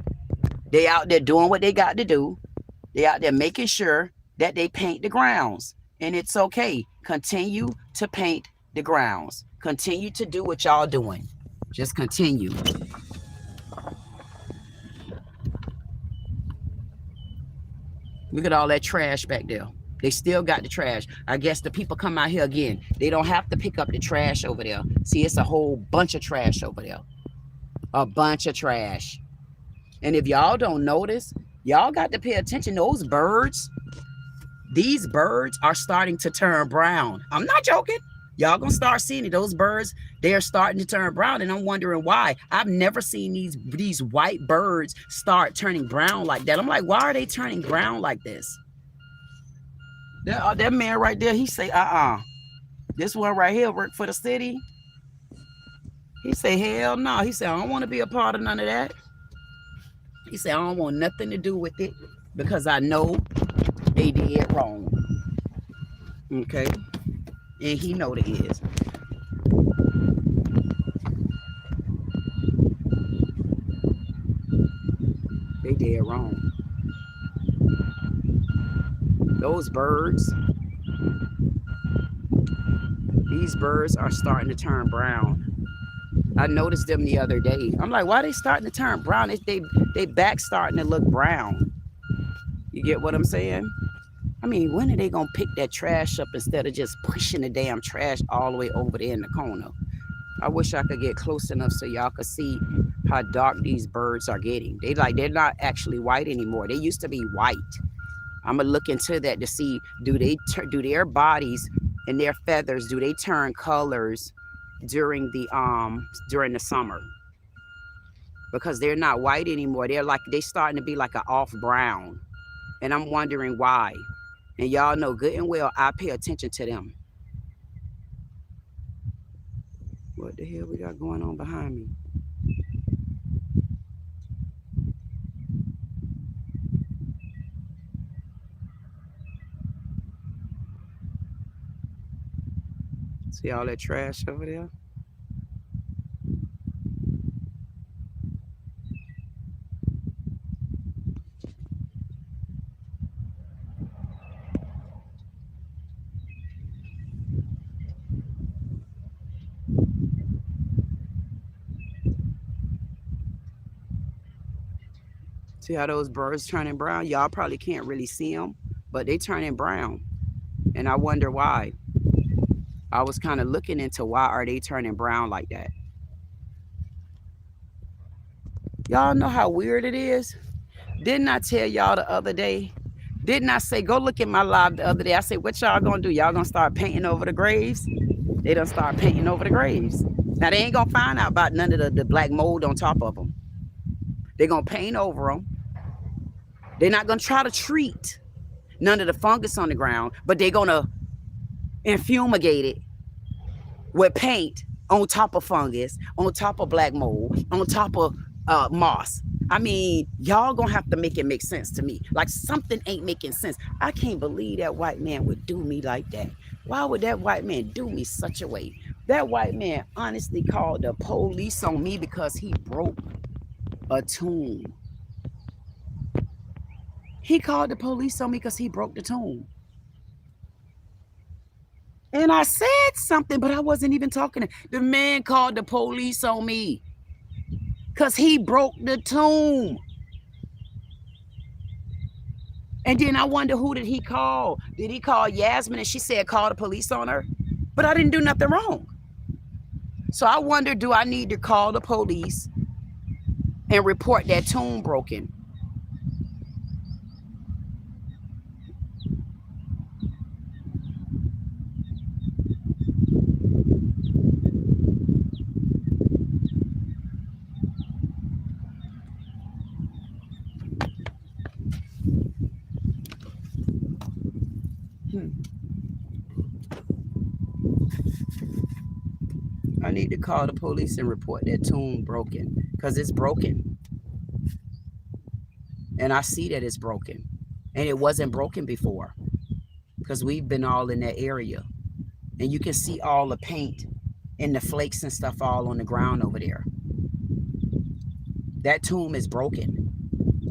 They out there doing what they got to do. They out there making sure that they paint the grounds. And it's okay. Continue to paint the grounds. Continue to do what y'all doing. Just continue. Look at all that trash back there. They still got the trash. I guess the people come out here again. They don't have to pick up the trash over there. See, it's a whole bunch of trash over there. A bunch of trash. And if y'all don't notice, y'all got to pay attention. Those birds, these birds are starting to turn brown. I'm not joking. Y'all gonna start seeing it. Those birds, they're starting to turn brown, and I'm wondering why. I've never seen these white birds start turning brown like that. I'm like, why are they turning brown like this? That man right there, he say, this one right here work for the city. He say, hell no. He said, I don't want to be a part of none of that. He said, I don't want nothing to do with it because I know they did wrong. Okay? And he know it is. They did wrong. Those birds, these birds are starting to turn brown. I noticed them the other day. I'm like, why are they starting to turn brown? They back starting to look brown. You get what I'm saying? I mean, when are they going to pick that trash up instead of just pushing the damn trash all the way over there in the corner? I wish I could get close enough so y'all could see how dark these birds are getting. They're not actually white anymore. They used to be white. I'm going to look into that to see, do their bodies and their feathers, do they turn colors during the summer? Because they're not white anymore. They starting to be like an off brown. And I'm wondering why. And y'all know good and well I pay attention to them. What the hell we got going on behind me? See all that trash over there? See how those birds turning brown? Y'all probably can't really see them, but they turning brown. And I wonder why. I was kind of looking into why are they turning brown like that. Y'all know how weird it is? Didn't I tell y'all the other day? Didn't I say, go look at my live the other day? I said, what y'all gonna do? Y'all gonna start painting over the graves? They done start painting over the graves. Now they ain't gonna find out about none of the black mold on top of them. They're gonna paint over them. They're not gonna try to treat none of the fungus on the ground, but they're gonna infumigate it with paint on top of fungus, on top of black mold, on top of moss. I mean, y'all gonna have to make it make sense to me. Like something ain't making sense. I can't believe that white man would do me like that. Why would that white man do me such a way? That white man honestly called the police on me because he broke a tomb. He called the police on me because he broke the tomb. And I said something, but I wasn't even talking. The man called the police on me because he broke the tomb. And then I wonder, who did he call? Did he call Yasmin? And she said, call the police on her. But I didn't do nothing wrong. So I wonder, do I need to call the police and report that tomb broken? I need to call the police and report that tomb broken, because it's broken. And I see that it's broken. And it wasn't broken before, because we've been all in that area. And you can see all the paint and the flakes and stuff all on the ground over there. That tomb is broken.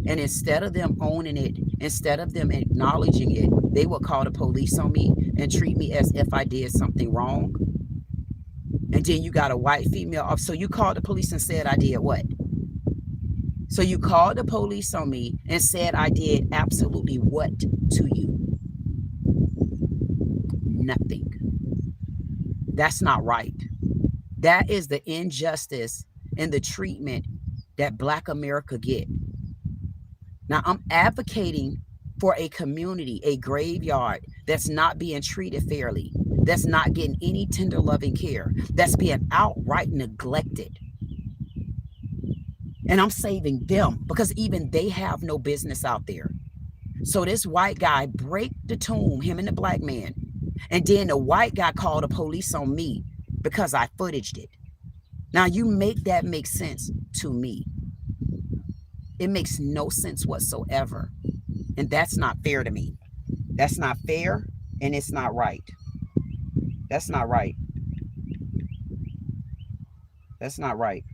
And instead of them owning it, instead of them acknowledging it, they will call the police on me and treat me as if I did something wrong. And then you got a white female up. So you called the police and said I did what? So you called the police on me and said I did absolutely what to you? Nothing. That's not right. That is the injustice and the treatment that Black America get. Now, I'm advocating for a community, a graveyard that's not being treated fairly, that's not getting any tender loving care, that's being outright neglected. And I'm saving them because even they have no business out there. So this white guy break the tomb, him and the black man, and then the white guy called the police on me because I footaged it. Now you make that make sense to me. It makes no sense whatsoever. And that's not fair to me. That's not fair, and it's not right. That's not right. That's not right.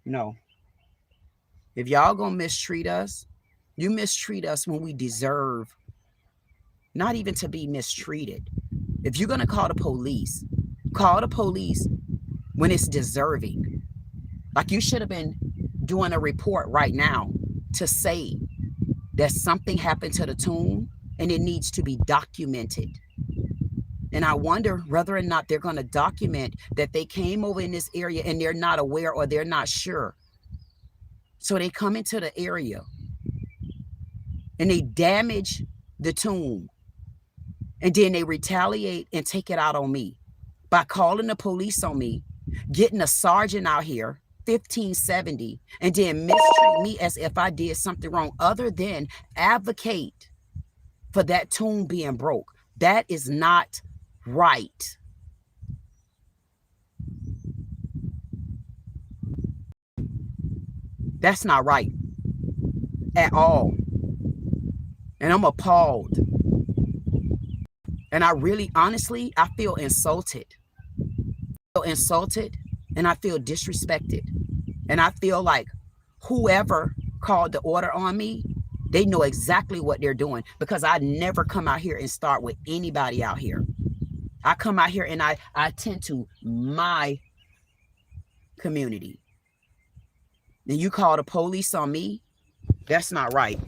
No. If y'all gonna mistreat us, you mistreat us when we deserve not even to be mistreated. If you're gonna call the police when it's deserving. Like you should have been doing a report right now to say that something happened to the tomb and it needs to be documented. And I wonder whether or not they're going to document that they came over in this area and they're not aware or they're not sure. So they come into the area and they damage the tomb. And then they retaliate and take it out on me by calling the police on me, getting a sergeant out here, 1570, and then mistreat me as if I did something wrong other than advocate for that tomb being broke. That is not right. That's not right at all. And I'm appalled. And I really, honestly, I feel insulted. And I feel disrespected. And I feel like whoever called the order on me, they know exactly what they're doing, because I never come out here and start with anybody out here. I come out here and I attend to my community. And you call the police on me? That's not right.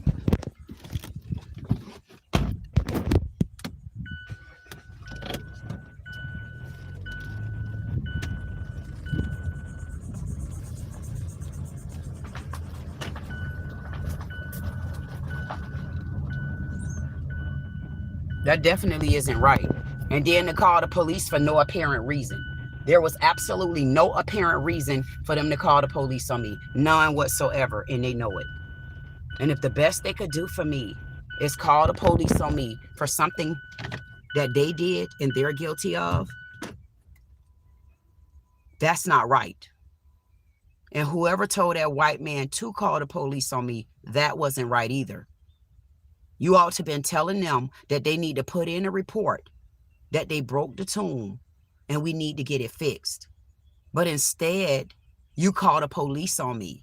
That definitely isn't right. And then to call the police for no apparent reason. There was absolutely no apparent reason for them to call the police on me. None whatsoever. And they know it. And if the best they could do for me is call the police on me for something that they did and they're guilty of, that's not right. And whoever told that white man to call the police on me, that wasn't right either. You ought to have been telling them that they need to put in a report that they broke the tomb and we need to get it fixed. But instead, you call the police on me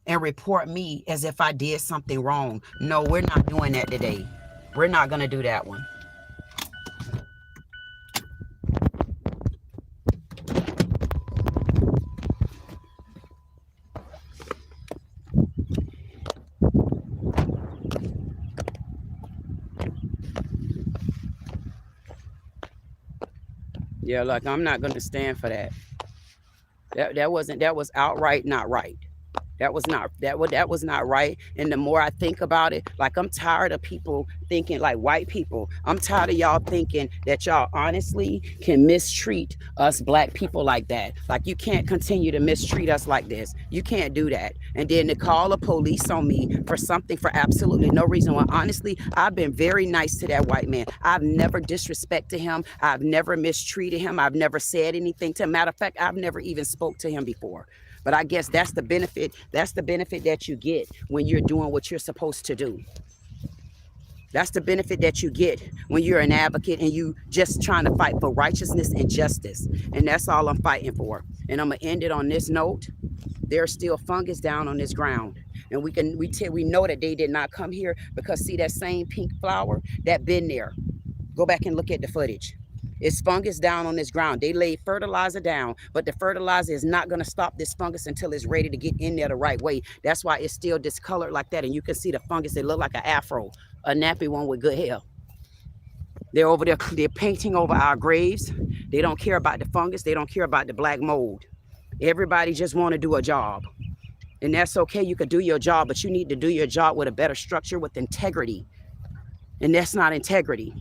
and report me as if I did something wrong. No, we're not doing that today. We're not going to do that one. Yeah, like I'm not going to stand for that. That was outright not right. That was not right. And the more I think about it, like I'm tired of people thinking, like white people, I'm tired of y'all thinking that y'all honestly can mistreat us black people like that. Like you can't continue to mistreat us like this. You can't do that. And then to call the police on me for something for absolutely no reason. Well, honestly, I've been very nice to that white man. I've never disrespected him. I've never mistreated him. I've never said anything to him. Matter of fact, I've never even spoke to him before. But I guess that's the benefit. That's the benefit that you get when you're doing what you're supposed to do. That's the benefit that you get when you're an advocate and you just trying to fight for righteousness and justice. And that's all I'm fighting for. And I'm gonna end it on this note. There's still fungus down on this ground. And we know that they did not come here because see that same pink flower that been there. Go back and look at the footage. It's fungus down on this ground. They laid fertilizer down, but the fertilizer is not going to stop this fungus until it's ready to get in there the right way. That's why it's still discolored like that. And you can see the fungus. It look like an afro, a nappy one with good hair. They're over there. They're painting over our graves. They don't care about the fungus. They don't care about the black mold. Everybody just want to do a job. And that's okay. You could do your job, but you need to do your job with a better structure, with integrity. And that's not integrity.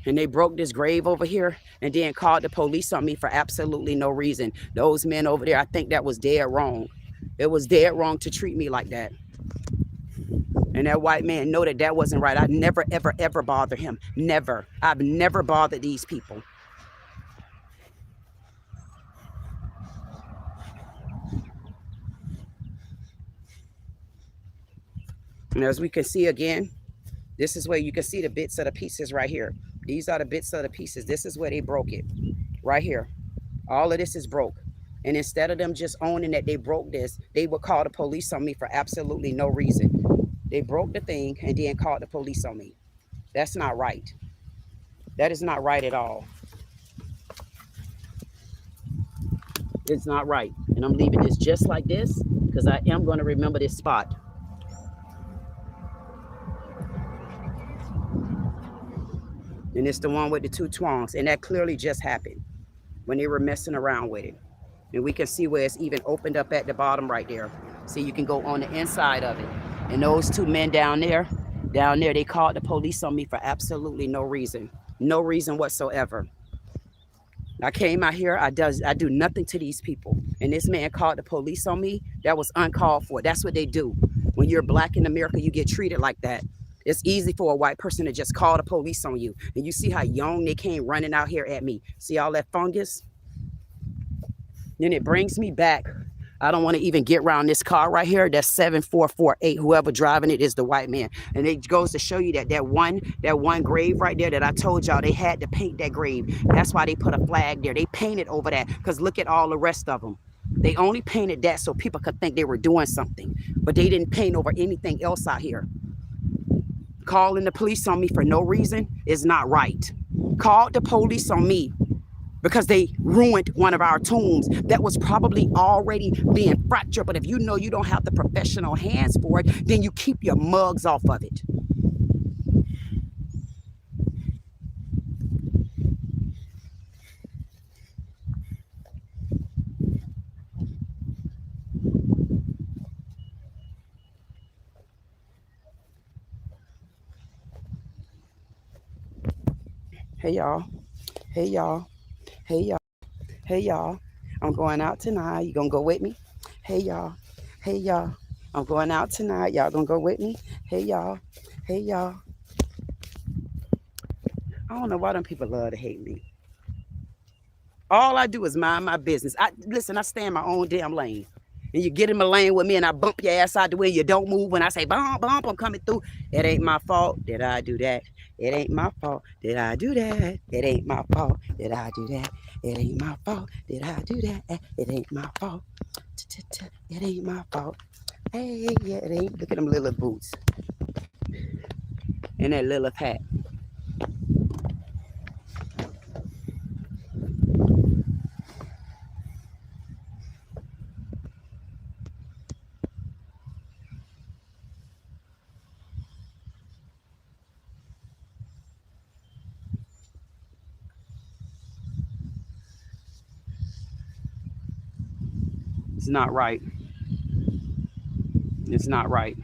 And they broke this grave over here and then called the police on me for absolutely no reason. Those men over there, I think that was dead wrong. It was dead wrong to treat me like that. And that white man know that that wasn't right. I'd never, ever, ever bother him. Never. I've never bothered these people. And as we can see again, this is where you can see the bits of the pieces right here. These are the bits of the pieces. This is where they broke it. Right here. All of this is broke. And instead of them just owning that they broke this, they would call the police on me for absolutely no reason. They broke the thing and then called the police on me. That's not right. That is not right at all. It's not right. And I'm leaving this just like this because I am going to remember this spot. And it's the one with the two twongs. And that clearly just happened when they were messing around with it. And we can see where it's even opened up at the bottom right there. See, you can go on the inside of it. And those two men down there, they called the police on me for absolutely no reason. No reason whatsoever. I came out here, I do nothing to these people. And this man called the police on me. That was uncalled for. That's what they do. When you're black in America, you get treated like that. It's easy for a white person to just call the police on you. And you see how young they came running out here at me. See all that fungus? Then it brings me back. I don't want to even get around this car right here. That's 7448. Whoever driving it is the white man. And it goes to show you that that one grave right there that I told y'all they had to paint that grave. That's why they put a flag there. They painted over that because look at all the rest of them. They only painted that so people could think they were doing something. But they didn't paint over anything else out here. Calling the police on me for no reason is not right. Called the police on me because they ruined one of our tombs that was probably already being fractured. But if you know you don't have the professional hands for it, then you keep your mugs off of it. Hey, y'all. Hey, y'all. Hey, y'all. Hey, y'all. I'm going out tonight. You gonna go with me? Hey, y'all. Hey, y'all. I'm going out tonight. Y'all gonna go with me? Hey, y'all. Hey, y'all. I don't know why them people love to hate me. All I do is mind my business. Listen, I stay in my own damn lane. And you get in my lane with me and I bump your ass out the way, you don't move when I say bump, bump, I'm coming through. It ain't my fault that I do that. It ain't my fault that I do that. It ain't my fault that I do that. It ain't my fault that I do that. It ain't my fault. It ain't my fault. Hey, yeah, it ain't. Look at them little boots. And that little hat. It's not right. It's not right.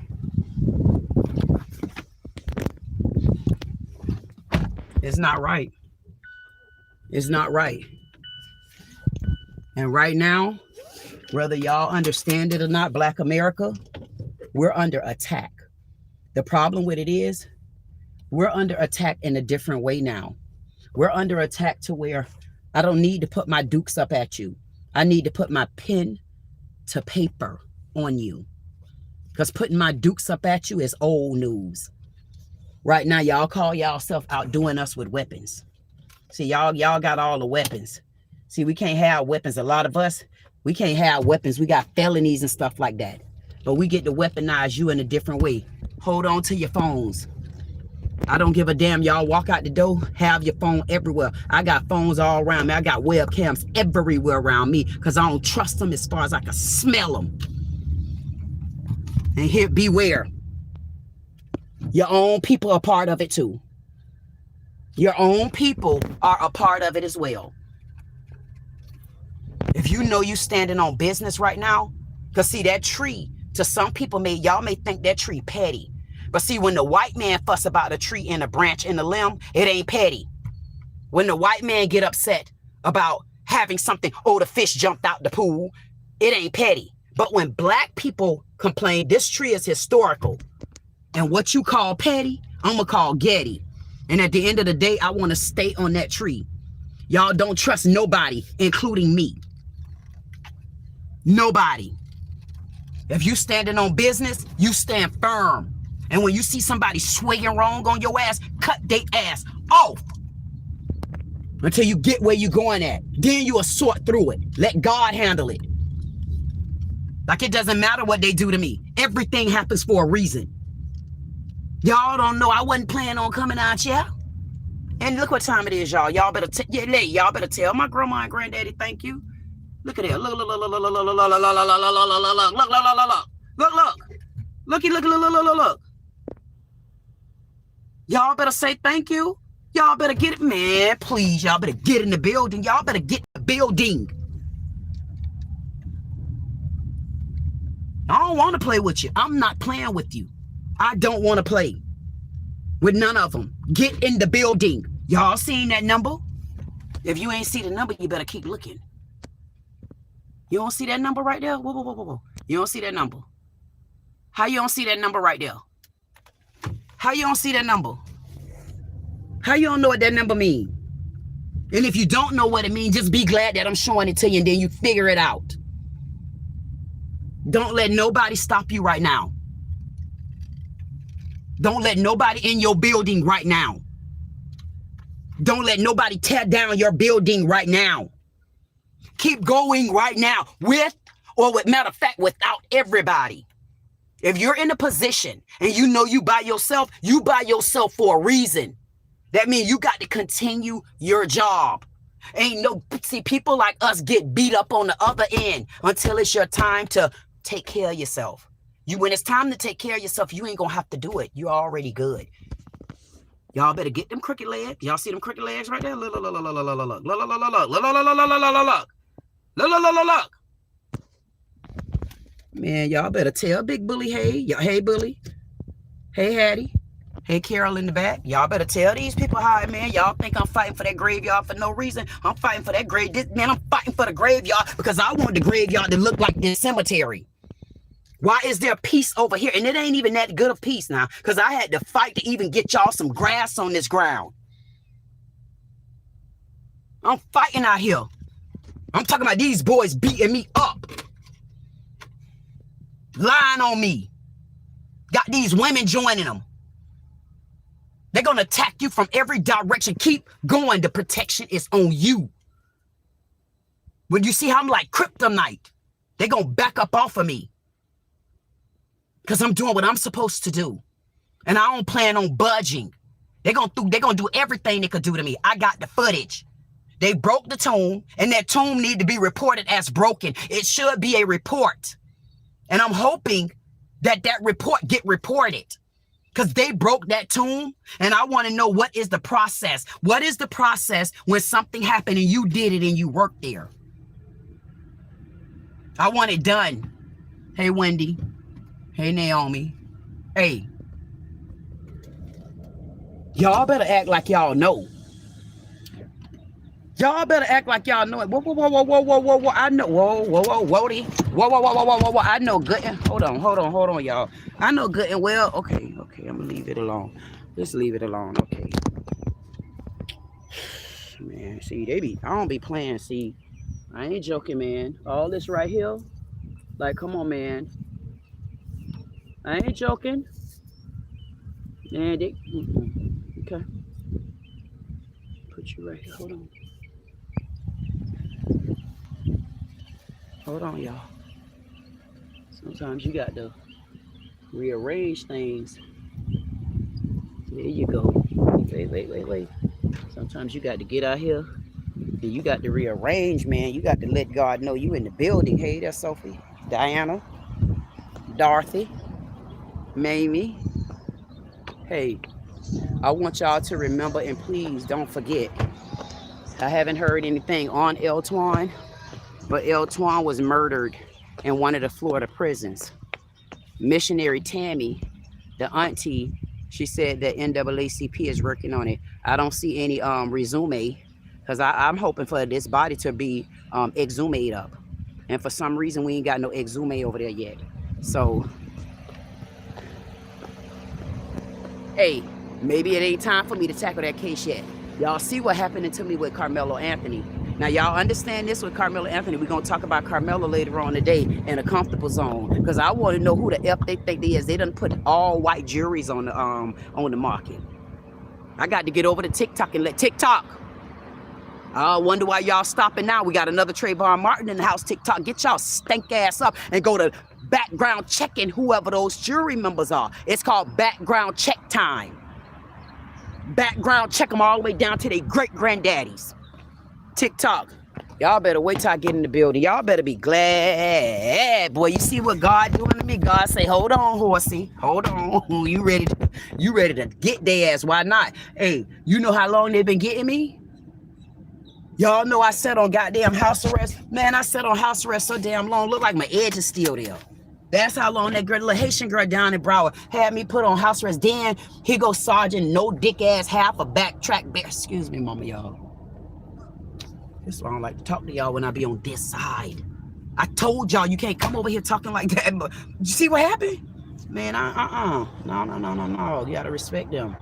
It's not right. It's not right. And right now, whether y'all understand it or not, Black America, we're under attack. The problem with it is we're under attack in a different way now. We're under attack to where I don't need to put my dukes up at you. I need to put my pen to paper on you. Because putting my dukes up at you is old news. Right now, y'all call y'allself outdoing us with weapons. See, y'all got all the weapons. See, we can't have weapons. A lot of us, we can't have weapons. We got felonies and stuff like that. But we get to weaponize you in a different way. Hold on to your phones. I don't give a damn. Y'all walk out the door, have your phone everywhere. I got phones all around me. I got webcams everywhere around me because I don't trust them as far as I can smell them. And here, beware. Your own people are part of it too. Your own people are a part of it as well. If you know you standing on business right now, because see that tree, to some people, y'all may think that tree petty. But see, when the white man fuss about a tree and a branch and a limb, it ain't petty. When the white man get upset about having something, oh, the fish jumped out the pool, it ain't petty. But when black people complain, this tree is historical. And what you call petty, I'm going to call Getty. And at the end of the day, I want to stay on that tree. Y'all don't trust nobody, including me. Nobody. If you standing on business, you stand firm. And when you see somebody swaying wrong on your ass, cut their ass off. Until you get where you're going at. Then you'll sort through it. Let God handle it. Like it doesn't matter what they do to me. Everything happens for a reason. Y'all don't know I wasn't planning on coming out here. And look what time it is, y'all. Y'all better y'all better tell my grandma and granddaddy thank you. Look at that. Look, look, look, look, look, look, look, look, look, look, look, look, look, looky, look, look, look, look, look. Y'all better say thank you. Y'all better get it, man. Please, y'all better get in the building. Y'all better get in the building. I don't want to play with you. I'm not playing with you. I don't want to play with none of them. Get in the building. Y'all seen that number? If you ain't see the number, you better keep looking. You don't see that number right there? Whoa, whoa, whoa, whoa, whoa. You don't see that number? How you don't see that number right there? How you don't see that number? How you don't know what that number mean? And if you don't know what it means, just be glad that I'm showing it to you and then you figure it out. Don't let nobody stop you right now. Don't let nobody in your building right now. Don't let nobody tear down your building right now. Keep going right now with, or with, matter of fact, without everybody. If you're in a position and you know you by yourself for a reason. That means you got to continue your job. Ain't no, see, people like us get beat up on the other end until it's your time to take care of yourself. When it's time to take care of yourself, you ain't gonna have to do it. You're already good. Y'all better get them crooked legs. Y'all see them crooked legs right there? Look, look, look, look, look, look, look, look, look, look, look, look, look, look, look, look, look, look, look. Man, y'all better tell Big Bully, hey Bully, hey Hattie, hey Carol in the back. Y'all better tell these people hi, man. Y'all think I'm fighting for that graveyard for no reason. I'm fighting for that man, I'm fighting for the graveyard because I want the graveyard to look like this cemetery. Why is there peace over here? And it ain't even that good of peace now because I had to fight to even get y'all some grass on this ground. I'm fighting out here. I'm talking about these boys beating me up. Lying on me. Got these women joining them. They're going to attack you from every direction. Keep going. The protection is on you. When you see how I'm like kryptonite, they're going to back up off of me. Because I'm doing what I'm supposed to do. And I don't plan on budging. They're going to do everything they could do to me. I got the footage. They broke the tomb, and that tomb need to be reported as broken. It should be a report. And I'm hoping that that report get reported. Because they broke that tomb, and I want to know what is the process. What is the process when something happened and you did it and you worked there? I want it done. Hey, Wendy. Hey, Naomi. Hey. Y'all better act like y'all know. Y'all better act like y'all know it. Whoa, whoa, whoa, whoa, whoa, whoa, whoa, whoa. I know. Whoa, whoa, whoa, whoa, whoa, whoa, whoa, whoa, whoa, whoa. I know good. Hold on, y'all. I know good and well. Okay, I'm gonna leave it alone. Just leave it alone. Okay. Man, see, I don't be playing. See, I ain't joking, man. All this right here, like, come on, man. I ain't joking. Man, okay. Put you right here. Hold on. Hold on, y'all. Sometimes you got to rearrange things. There you go. Wait. Sometimes you got to get out here and you got to rearrange, man. You got to let God know you in the building. Hey, that's Sophie, Diana, Dorothy, Mamie. Hey, I want y'all to remember, and please don't forget, I haven't heard anything on Eltwan, but Eltwan was murdered in one of the Florida prisons. Missionary Tammy, the auntie, she said that NAACP is working on it. I don't see any resume, because I'm hoping for this body to be exhumed up. And for some reason, we ain't got no exhume over there yet. So, hey, maybe it ain't time for me to tackle that case yet. Y'all see what happened to me with Carmelo Anthony. Now, y'all understand this with Carmelo Anthony. We're going to talk about Carmelo later on today in a comfortable zone, because I want to know who the F they think they is. They done put all white juries on the market. I got to get over to TikTok and let TikTok. I wonder why y'all stopping now. We got another Trayvon Martin in the house. TikTok, get y'all stank ass up and go to background checking whoever those jury members are. It's called background check time. Background check them all the way down to their great-granddaddies. TikTok, y'all better wait till I get in the building. Y'all better be glad. Boy, you see what God doing to me? God say, hold on, horsey. Hold on. You ready to get their ass. Why not? Hey, you know how long they've been getting me? Y'all know I sat on goddamn house arrest. Man, I sat on house arrest so damn long. Look like my edge is still there. That's how long that girl, the Haitian girl down in Broward, had me put on house arrest. Then here goes Sergeant No Dick Ass half a backtrack bear. Excuse me, mama, y'all. This is why I don't like to talk to y'all when I be on this side. I told y'all you can't come over here talking like that. But you see what happened? Man, no. You gotta respect them.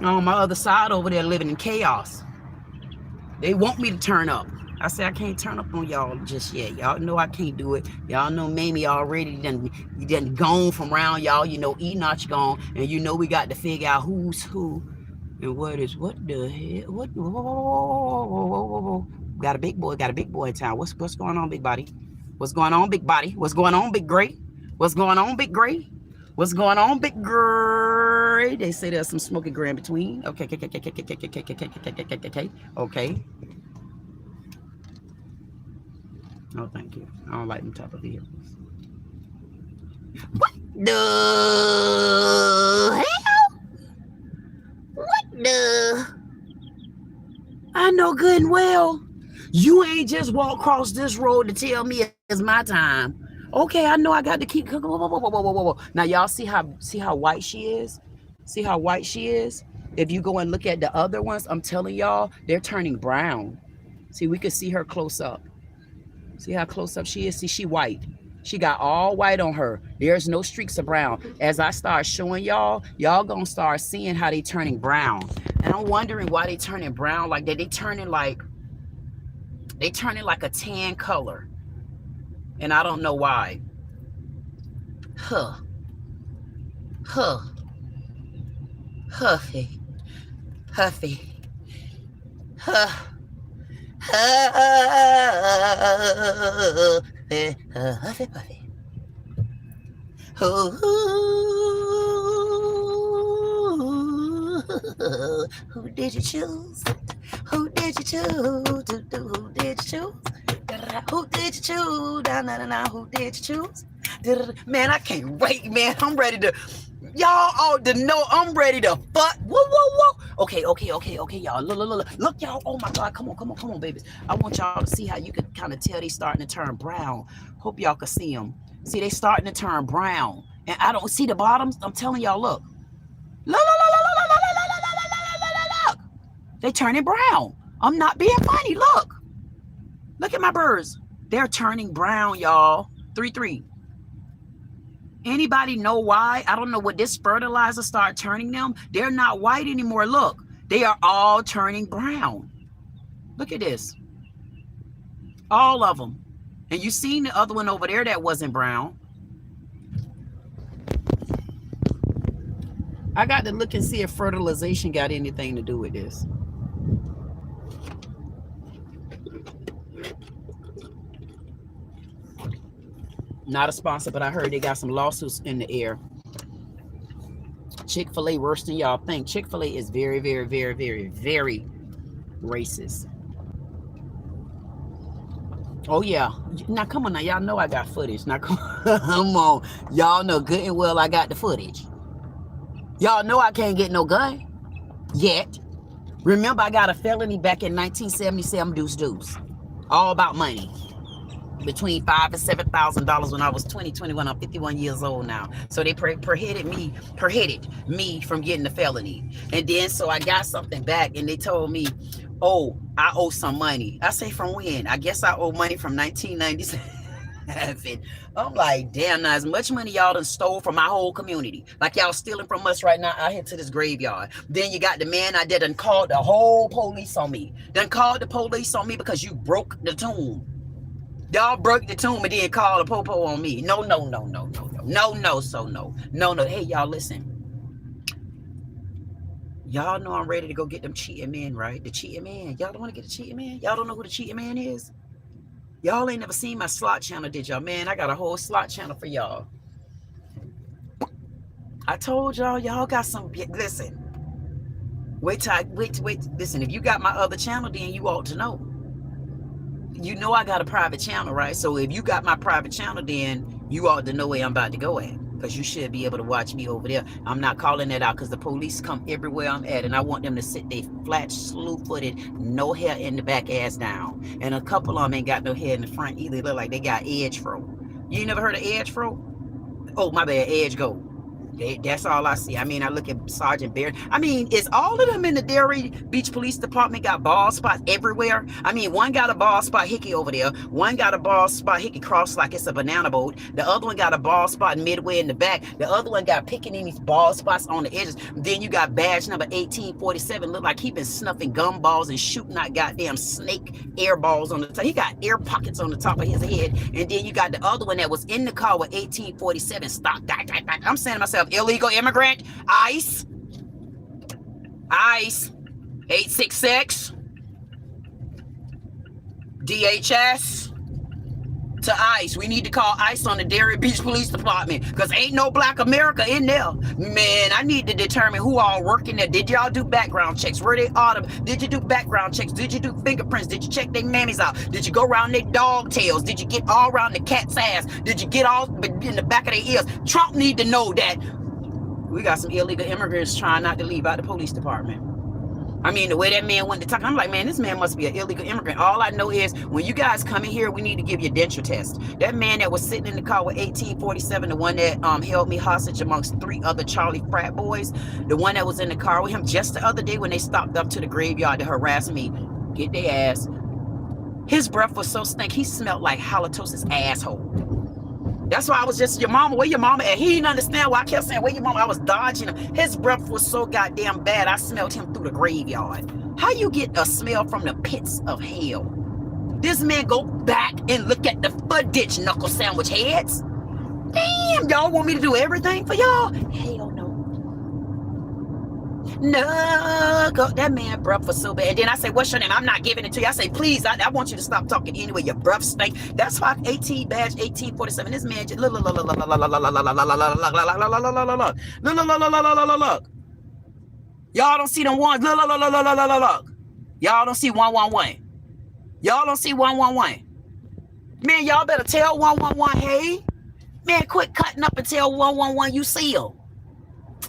On my other side over there living in chaos. They want me to turn up. I say I can't turn up on y'all just yet. Y'all know I can't do it. Y'all know Mamie already done gone from around y'all. You know Enoch gone. And you know we got to figure out who's who. And what the hell? What? Whoa. Got a big boy in town. What's going on, big body? What's going on, big body? What's going on, big gray? What's going on, big gray? What's going on, big gray? They say there's some smoky gray in between. Okay. Okay. Oh, thank you. I don't like them type of vehicles. What the hell? What the? I know good and well. You ain't just walk across this road to tell me it's my time. Okay, I know I got to keep cooking. Whoa. Now y'all see how white she is? See how white she is? If you go and look at the other ones, I'm telling y'all, they're turning brown. See, we can see her close up. See how close up she is? See, she white. She got all white on her. There's no streaks of brown. As I start showing y'all gonna start seeing how they turning brown. And I'm wondering why they turning brown like that. They turning like a tan color. And I don't know why. Huffy. Who did you choose? Who did you choose? Who did you choose? Who did you choose? Who did you choose? Man, I can't wait, man. I'm ready to, y'all all to know I'm ready to fuck. Whoa. Okay, y'all. Look, y'all. Oh my God, come on, babies. I want y'all to see how you can kind of tell they starting to turn brown. Hope y'all can see them. See, they starting to turn brown, and I don't see the bottoms. I'm telling y'all, look. Look. They turning brown. I'm not being funny. Look at my birds. They're turning brown, y'all. 3-3. Anybody know why? I don't know what this fertilizer start turning them. They're not white anymore. Look, they are all turning brown. Look at this. All of them. And you seen the other one over there that wasn't brown. I got to look and see if fertilization got anything to do with this. Not a sponsor, but I heard they got some lawsuits in the air. Chick-fil-A worse than y'all think. Chick-fil-A is very, very, very, very, very racist. Oh, yeah. Now, come on now. Y'all know I got footage. Now, come on. Y'all know good and well I got the footage. Y'all know I can't get no gun yet. Remember, I got a felony back in 1977, deuce. All about money. Between $5,000 and $7,000 when I was 21. I'm 51 years old now. So they prohibited me from getting the felony. And then so I got something back and they told me, oh, I owe some money. I say, from when? I guess I owe money from 1997. I'm like, damn, now as much money y'all done stole from my whole community. Like y'all stealing from us right now out here to this graveyard. Then you got the man out there done called the whole police on me. Done called the police on me because you broke the tomb. Y'all broke the tomb and then called the popo on me. No. Hey, y'all, listen. Y'all know I'm ready to go get them cheating men, right? The cheating man. Y'all don't want to get the cheating man? Y'all don't know who the cheating man is? Y'all ain't never seen my slot channel, did y'all? Man, I got a whole slot channel for y'all. I told y'all got some. Listen. Wait. Listen, if you got my other channel, then you ought to know. You know I got a private channel, right? So if you got my private channel, then you ought to know where I'm about to go at. Because you should be able to watch me over there. I'm not calling that out because the police come everywhere I'm at. And I want them to sit there flat, slew-footed, no hair in the back, ass down. And a couple of them ain't got no hair in the front either. They look like they got edge fro. You ain't never heard of edge fro? Oh, my bad, edge go. That's all I see. I mean, I look at Sergeant BAER. I mean, is all of them in the Dairy Beach Police Department got bald spots everywhere? I mean, one got a bald spot hickey over there. One got a bald spot hickey cross like it's a banana boat. The other one got a bald spot midway in the back. The other one got pickaninny bald spots on the edges. Then you got badge number 1847. Look like he been snuffing gumballs and shooting out goddamn snake air balls on the top. He got air pockets on the top of his head. And then you got the other one that was in the car with 1847 stock. I'm saying to myself, illegal immigrant, ICE, 866, DHS, to ICE. We need to call ICE on the Dairy Beach Police Department because ain't no black America in there. Man, I need to determine who all working there. Did y'all do background checks? Were they autumn? Did you do background checks? Did you do fingerprints? Did you check their mammies out? Did you go around their dog tails? Did you get all around the cat's ass? Did you get all in the back of their ears? Trump need to know that we got some illegal immigrants trying not to leave out the police department. I mean, the way that man went to talk, I'm like, man, this man must be an illegal immigrant. All I know is when you guys come in here, we need to give you a denture test. That man that was sitting in the car with 1847, the one that held me hostage amongst 3 other Charlie frat boys, the one that was in the car with him just the other day when they stopped up to the graveyard to harass me, get their ass. His breath was so stink, he smelled like halitosis asshole. That's why I was just, your mama, where your mama at? He didn't understand why I kept saying, where your mama? I was dodging him. His breath was so goddamn bad, I smelled him through the graveyard. How you get a smell from the pits of hell? This man go back and look at the footage, knuckle sandwich heads. Damn, y'all want me to do everything for y'all? Hell no. No, that man breath was so bad. And then I say, what's your name? I'm not giving it to you. I say, please, I want you to stop talking anyway. Your breath stink. That's why 18 badge 1847. This man just look. Y'all don't see them ones. Look. Y'all don't see 111. Y'all don't see 111. Man, y'all better tell 111, hey. Man, quit cutting up and tell 111 you see him.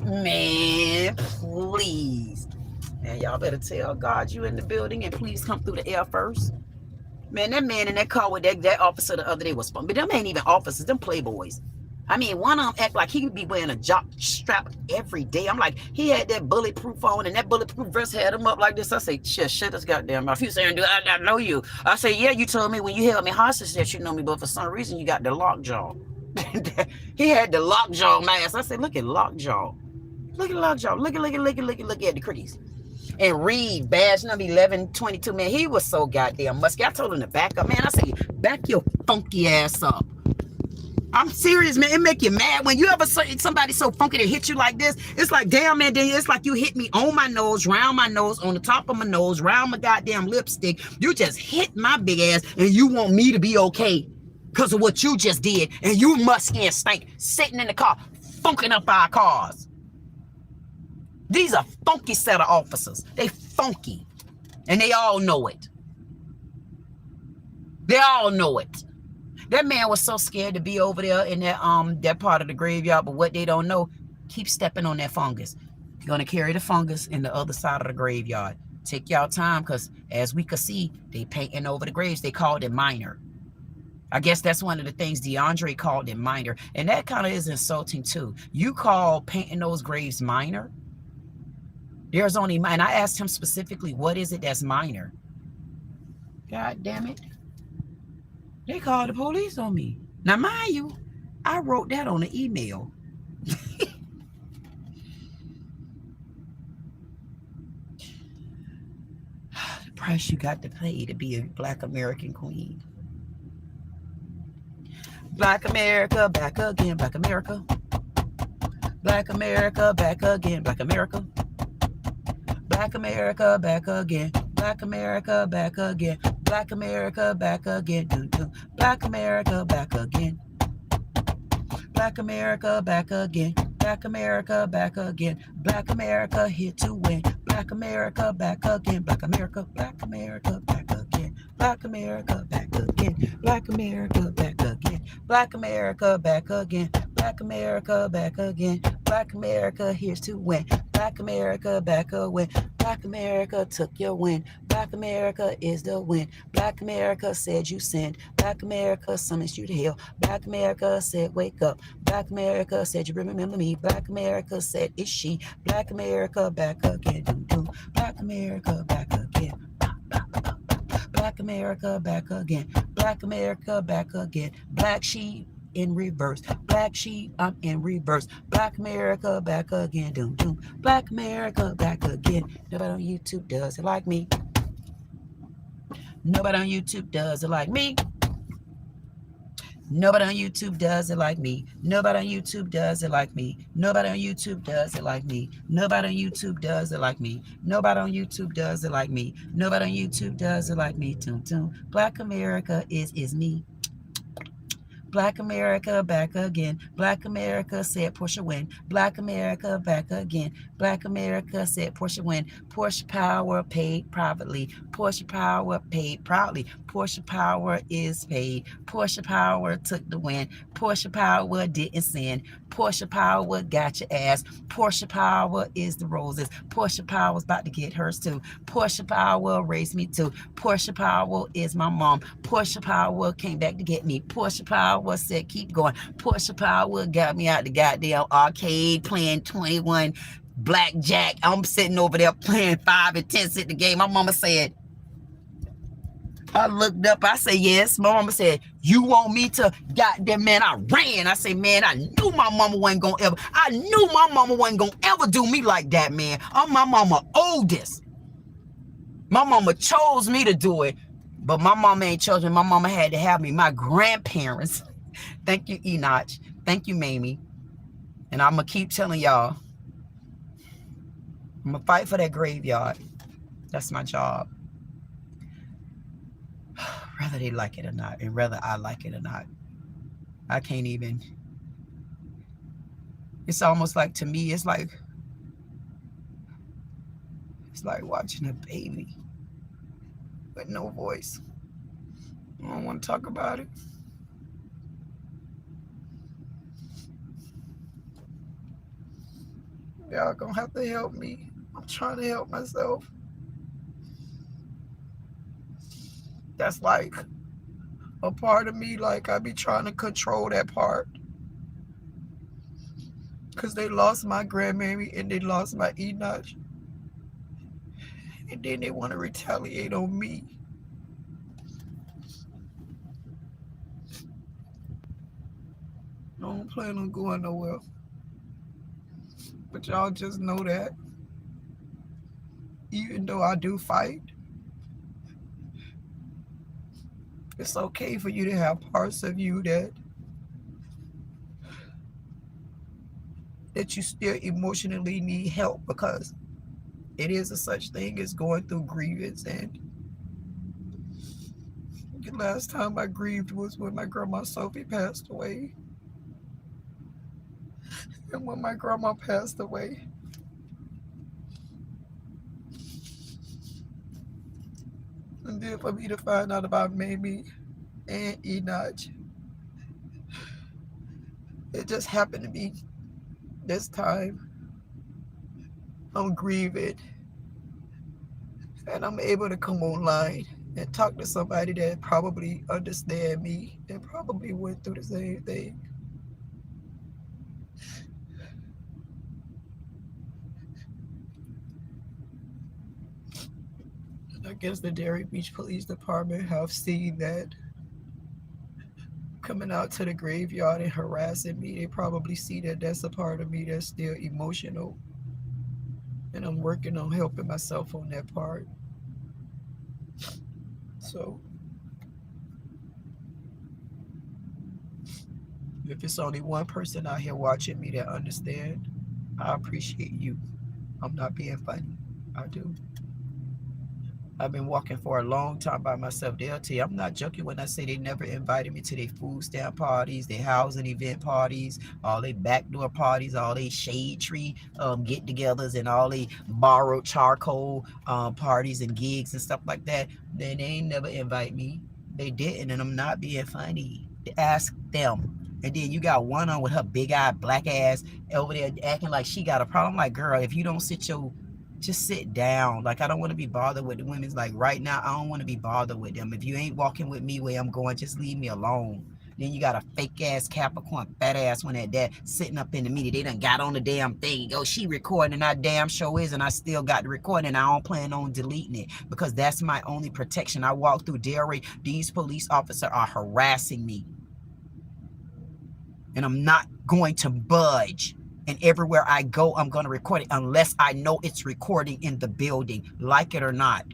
Man, please. Man, y'all better tell God you in the building and please come through the air first. Man, that man in that car with that officer the other day was fun. But them ain't even officers, them playboys. I mean, one of them act like he would be wearing a jock strap every day. I'm like, he had that bulletproof on, and that bulletproof vest had him up like this. I say, shut this goddamn mouth. You saying, dude, I know you. I say, yeah, you told me when you held me hostage that you know me, but for some reason you got the lockjaw. He had the lockjaw mask. I said, look at lockjaw. Look at lockjaw. Look at the crease. And Reed, badge number 1122, man, he was so goddamn musky. I told him to back up, man. I said, back your funky ass up. I'm serious, man. It make you mad when you ever see somebody so funky to hit you like this. It's like, damn, man, it's like you hit me on my nose, round my nose, on the top of my nose, round my goddamn lipstick. You just hit my big ass, and you want me to be okay because of what you just did, and you musky and stink sitting in the car, funking up our cars. These are funky set of officers. They funky. And they all know it. They all know it. That man was so scared to be over there in that part of the graveyard, but what they don't know, keep stepping on that fungus. You're going to carry the fungus in the other side of the graveyard. Take y'all time, because as we could see, they painting over the graves. They called it minor. I guess that's one of the things DeAndre called it minor. And that kind of is insulting too. You call painting those graves minor? There's only, and I asked him specifically, what is it that's minor? God damn it. They called the police on me. Now, mind you, I wrote that on the email. The price you got to pay to be a Black American queen. Black America, back again, Black America. Black America, back again, Black America. Black America, back again. Black America, back again. Black America, back again. Black America, back again. Black America, back again. Black America, back again. Black America, here to win. Black America, back again. Black America, back again. Black America, back again. Black America, back again. Black America, back again. Black America, back again. Black America, here's to win. Black America, back a win. Black America took your win. Black America is the win. Black America said you sinned. Black America summons you to hell. Black America said wake up. Black America said you remember me. Black America said it's she. Black America back again. Black America back again. Black America back again. Black America back again. Black sheep in reverse. Black sheep, I'm in reverse. Black America back again. Black America back again. Nobody on YouTube does it like me. Nobody on YouTube does it like me. Nobody on YouTube does it like me. Nobody on YouTube does it like me. Nobody on YouTube does it like me. Nobody on YouTube does it like me. Nobody on YouTube does it like me. Nobody on YouTube does it like me. Black America is me. Black America back again. Black America said Portia win. Black America back again. Black America said Portia win. Portia Power paid privately. Portia Power paid proudly. Portia Power is paid. Portia Power took the win. Portia Power didn't sin. Portia Power got your ass. Portia Power is the roses. Portia Power's about to get hers too. Portia Power raised me too. Portia Power is my mom. Portia Power came back to get me. Portia Power said keep going. Portia Power got me out the goddamn arcade playing 21 blackjack. I'm sitting over there playing 5 and 10 cent the game. My mama said, I looked up, I said, yes. My mama said, you want me to, goddamn, man, I ran. I said, man, I knew my mama wasn't gonna ever, I knew my mama wasn't gonna ever do me like that, man. I'm my mama oldest. My mama chose me to do it, but my mama ain't chosen. My mama had to have me. My grandparents, thank you, Enoch. Thank you, Mamie. And I'm gonna keep telling y'all, I'm gonna fight for that graveyard. That's my job. Whether they like it or not, and whether I like it or not. I can't even. It's almost like, to me, it's like watching a baby with no voice. I don't want to talk about it. Y'all gonna have to help me. I'm trying to help myself. That's like a part of me, like I be trying to control that part. Cause they lost my grandmammy and they lost my Enoch. And then they want to retaliate on me. I don't plan on going nowhere. But y'all just know that even though I do fight, it's okay for you to have parts of you that you still emotionally need help, because it is a such thing as going through grievance. And the last time I grieved was when my grandma Sophie passed away. And when my grandma passed away, and then for me to find out about Mamie and Enoch, it just happened to be this time I'm grieving and I'm able to come online and talk to somebody that probably understand me and probably went through the same thing. And I guess the Dairy Beach Police Department have seen that coming out to the graveyard and harassing me. They probably see that that's a part of me that's still emotional. And I'm working on helping myself on that part. So if it's only one person out here watching me that understand, I appreciate you. I'm not being funny. I do. I've been walking for a long time by myself. They'll tell you, I'm not joking when I say they never invited me to their food stamp parties, their housing event parties, all their backdoor parties, all their shade tree get-togethers, and all their borrowed charcoal parties and gigs and stuff like that. They ain't never invite me. They didn't, and I'm not being funny. Ask them. And then you got one on with her big-eyed black ass over there acting like she got a problem. Like, girl, if you don't just sit down. Like, I don't want to be bothered with the women's. Like, right now, I don't want to be bothered with them. If you ain't walking with me where I'm going, just leave me alone. Then you got a fake ass Capricorn fat ass one at that sitting up in the media. They done got on the damn thing. Oh, she recording, and I damn sure is, and I still got the recording, and I don't plan on deleting it because that's my only protection. I walk through Delray. These police officers are harassing me, and I'm not going to budge. And everywhere I go, I'm going to record it unless I know it's recording in the building, like it or not.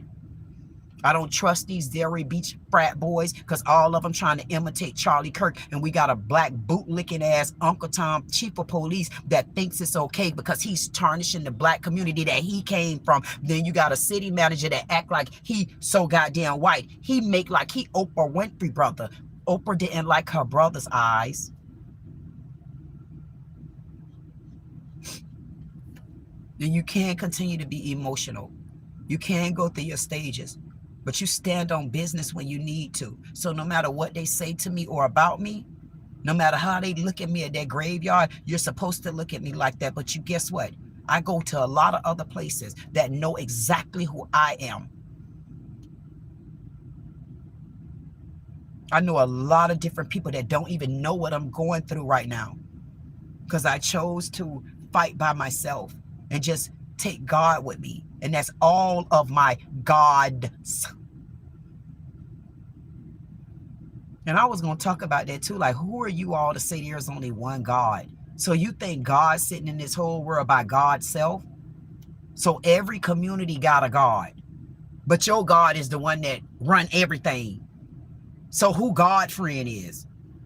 I don't trust these Delray Beach frat boys because all of them trying to imitate Charlie Kirk. And we got a black bootlicking ass Uncle Tom, chief of police, that thinks it's okay because he's tarnishing the black community that he came from. Then you got a city manager that act like he so goddamn white. He make like he Oprah Winfrey brother. Oprah didn't like her brother's eyes. Then you can continue to be emotional. You can go through your stages, but you stand on business when you need to. So no matter what they say to me or about me, no matter how they look at me at that graveyard, you're supposed to look at me like that. But you guess what? I go to a lot of other places that know exactly who I am. I know a lot of different people that don't even know what I'm going through right now because I chose to fight by myself and just take God with me. And that's all of my gods. And I was going to talk about that too. Like, who are you all to say there's only one God? So you think God's sitting in this whole world by God's self? So every community got a God. But your God is the one that run everything. So who God friend is?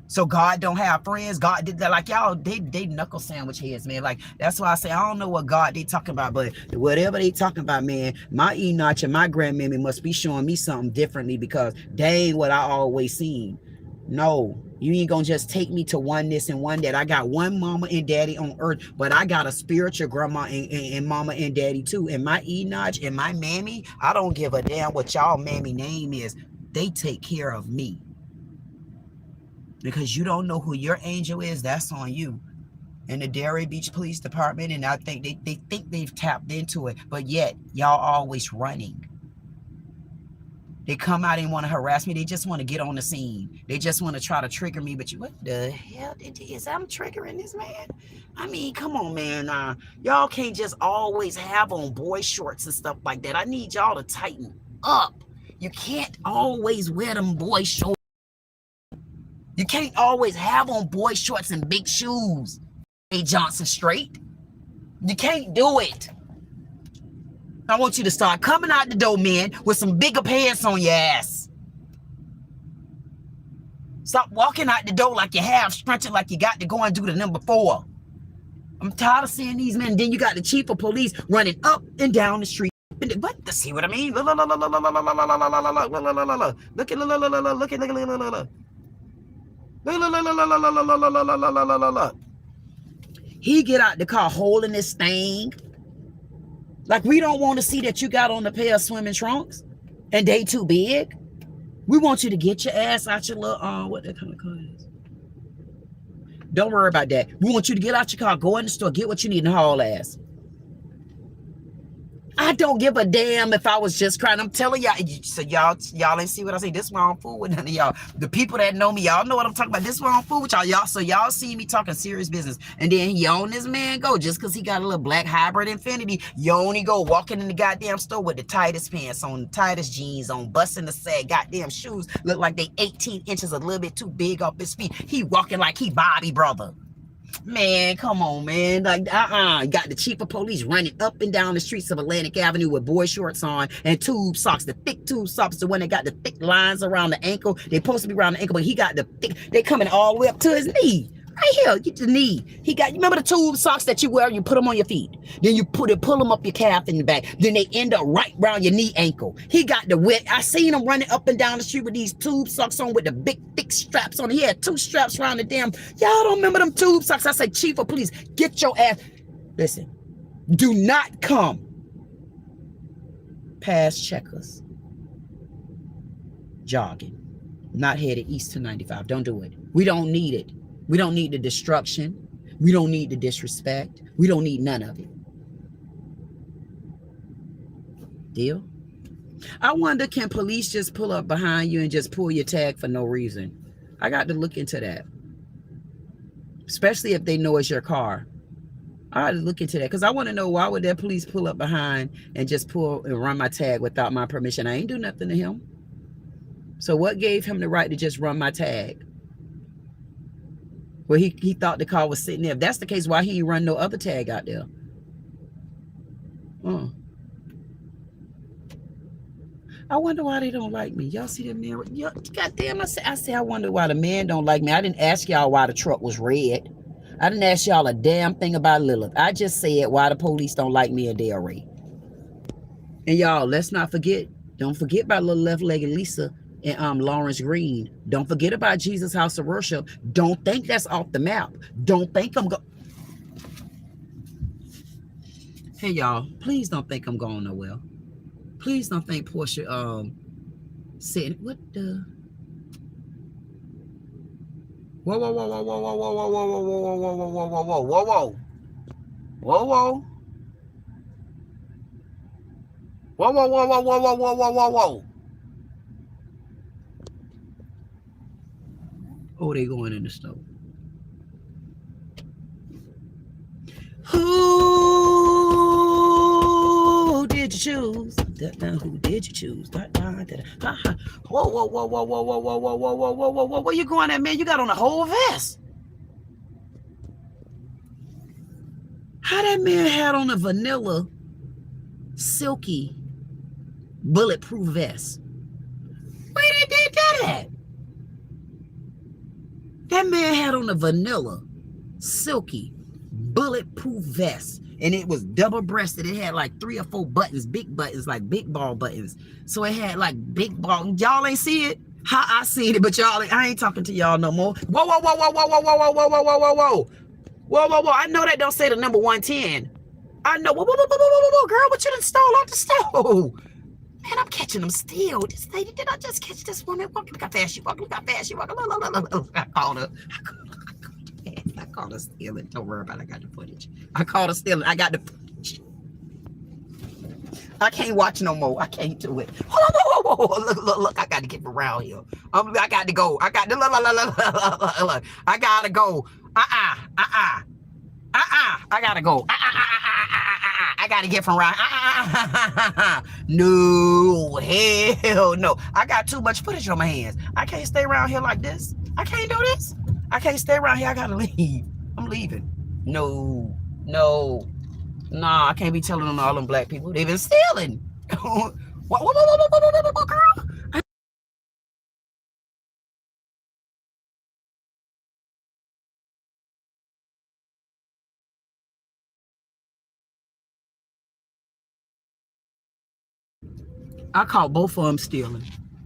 So God don't have friends. God did that. Like, y'all, they knuckle sandwich heads, man. Like, that's why I say I don't know what God they talking about, but whatever they talking about, man, my Enoch and my grandmammy must be showing me something differently because they ain't what I always seen. No, you ain't gonna just take me to oneness and one that I got one mama and daddy on earth, but I got a spiritual grandma and mama and daddy too. And my Enoch and my mammy, I don't give a damn what y'all mammy name is. They take care of me. Because you don't know who your angel is, that's on you. in the Delray Beach Police Department, and I think they think they've tapped into it, but yet y'all always running. They come out and want to harass me. They just want to get on the scene. They just want to try to trigger me. But what the hell is I'm triggering this man? I mean, come on, man. Y'all can't just always have on boy shorts and stuff like that. I need y'all to tighten up. You can't always wear them boy shorts. You can't always have on boy shorts and big shoes. Hey, Johnson straight. You can't do it. I want you to start coming out the door, man, with some bigger pants on your ass. Stop walking out the door like you have, stretching like you got to go and do the number 4. I'm tired of seeing these men. Then you got the chief of police running up and down the street. What? See what I mean? Look at he get out the car holding this thing. Like, we don't want to see that you got on a pair of swimming trunks and they too big. We want you to get your ass out your little, what that kind of car is. Don't worry about that. We want you to get out your car, go in the store, get what you need and haul ass. I don't give a damn if I was just crying. I'm telling y'all, so y'all ain't see what I say. This is why I'm fool with none of y'all. The people that know me, y'all know what I'm talking about. This is why I'm fool with y'all. So y'all see me talking serious business. And then he on this man go, just because he got a little black hybrid Infinity, you only go walking in the goddamn store with the tightest pants on, the tightest jeans on, busting the sag, goddamn shoes look like they 18 inches a little bit too big off his feet. He walking like he Bobby brother. Man, come on, man. Like, got the chief of police running up and down the streets of Atlantic Avenue with boy shorts on and tube socks, the thick tube socks, the one that got the thick lines around the ankle. They supposed to be around the ankle, but he got the thick, they coming all the way up to his knee. Right here, get the knee. He got, you remember the tube socks that you wear, you put them on your feet. Then you pull them up your calf in the back. Then they end up right around your knee ankle. He got the wet. I seen him running up and down the street with these tube socks on with the big, thick straps on. He had 2 straps around the damn. Y'all don't remember them tube socks? I said, chief of police, get your ass. Listen, do not come past Checkers jogging. Not headed east to 95. Don't do it. We don't need it. We don't need the destruction. We don't need the disrespect. We don't need none of it. Deal? I wonder, can police just pull up behind you and just pull your tag for no reason? I got to look into that. Especially if they know it's your car. I got to look into that because I want to know, why would that police pull up behind and just pull and run my tag without my permission? I ain't do nothing to him. So what gave him the right to just run my tag? Well, he thought the car was sitting there. If that's the case, why he run no other tag out there? I wonder why they don't like me. Y'all see that man? Goddamn, I say I wonder why the man don't like me. I didn't ask y'all why the truck was red. I didn't ask y'all a damn thing about Lilith. I just said why the police don't like me and Delray. And y'all, let's not forget, don't forget about little left-legged Lisa and Lawrence Green. Don't forget about Jesus House of Worship. Don't think that's off the map. Don't think I'm going. Hey y'all, please don't think I'm going nowhere. Please don't think Portia said what the. Whoa, whoa, whoa, whoa, whoa, whoa, whoa, whoa, whoa, whoa, whoa, whoa, whoa, whoa, whoa, whoa, whoa, whoa, whoa. Whoa, whoa, whoa, whoa, whoa, whoa, whoa, whoa, whoa, whoa. Oh, they going in the stove. Who did you choose? Who did you choose? Whoa, whoa, whoa, whoa, whoa, whoa, whoa, whoa, whoa, whoa, whoa, whoa, whoa. Where you going at, man? You got on a whole vest. How that man had on a vanilla, silky, bulletproof vest? Where they did that at? That man had on a vanilla, silky, bulletproof vest. And it was double-breasted. It had like 3 or 4 buttons, big buttons, like big ball buttons. So it had like big ball. Y'all ain't see it? How I seen it, but y'all, I ain't talking to y'all no more. Whoa, whoa, whoa, whoa, whoa, whoa, whoa, whoa, whoa, whoa, whoa, whoa, whoa. Whoa, whoa, whoa. I know that don't say the number 110. I know. Whoa, whoa, whoa, whoa, whoa, whoa, girl, what you done stole off the stove? Man, I'm catching them still. This lady, did I just catch this woman? Look how fast she walking. Look how fast she walking. Look. I called her. called her stealing. Don't worry about it. I got the footage. I called her stealing. I got the footage. I can't watch no more. I can't do it. Hold on, whoa. Look. I got to get around here. I got to go. I got to look. I got to go. I got to go. I got to get from around. No, hell no. I got too much footage on my hands. I can't stay around here like this. I can't do this. I can't stay around here. I got to leave. I'm leaving. No. Nah, I can't be telling them all them black people. They've been stealing. What, girl? I caught both of them stealing.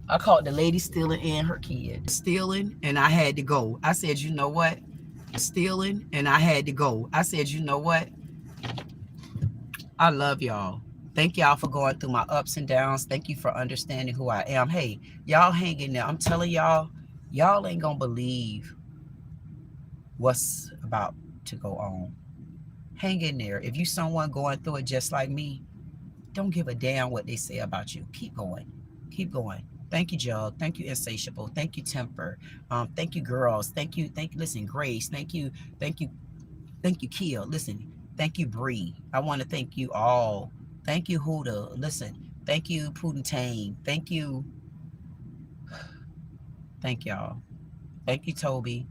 I caught the lady stealing and her kid. Stealing, and I had to go. I said, you know what? Stealing, and I had to go. I said, you know what? I love y'all. Thank y'all for going through my ups and downs. Thank you for understanding who I am. Hey, y'all hang in there. I'm telling y'all, y'all ain't gonna believe what's about to go on. Hang in there. If you someone going through it just like me, don't give a damn what they say about you. Keep going. Keep going. Thank you, Jug. Thank you, Insatiable. Thank you, Temper. Thank you, girls. Thank you. Listen, Grace. Thank you, Kia. Listen, thank you, Bree. I want to thank you all. Thank you, Huda. Listen, thank you, Pudentane. Thank you. Thank y'all. Thank you, Toby.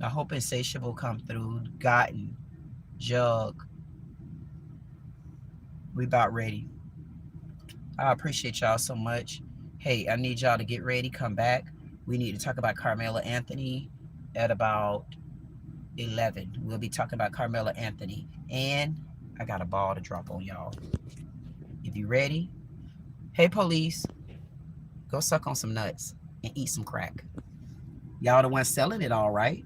I hope Insatiable come through. Gotten. Jug. We about ready. I appreciate y'all so much. Hey, I need y'all to get ready. Come back. We need to talk about Carmela Anthony at about 11. We'll be talking about Carmela Anthony. And I got a ball to drop on y'all. If you ready, hey, police, go suck on some nuts and eat some crack. Y'all the ones selling it, all right.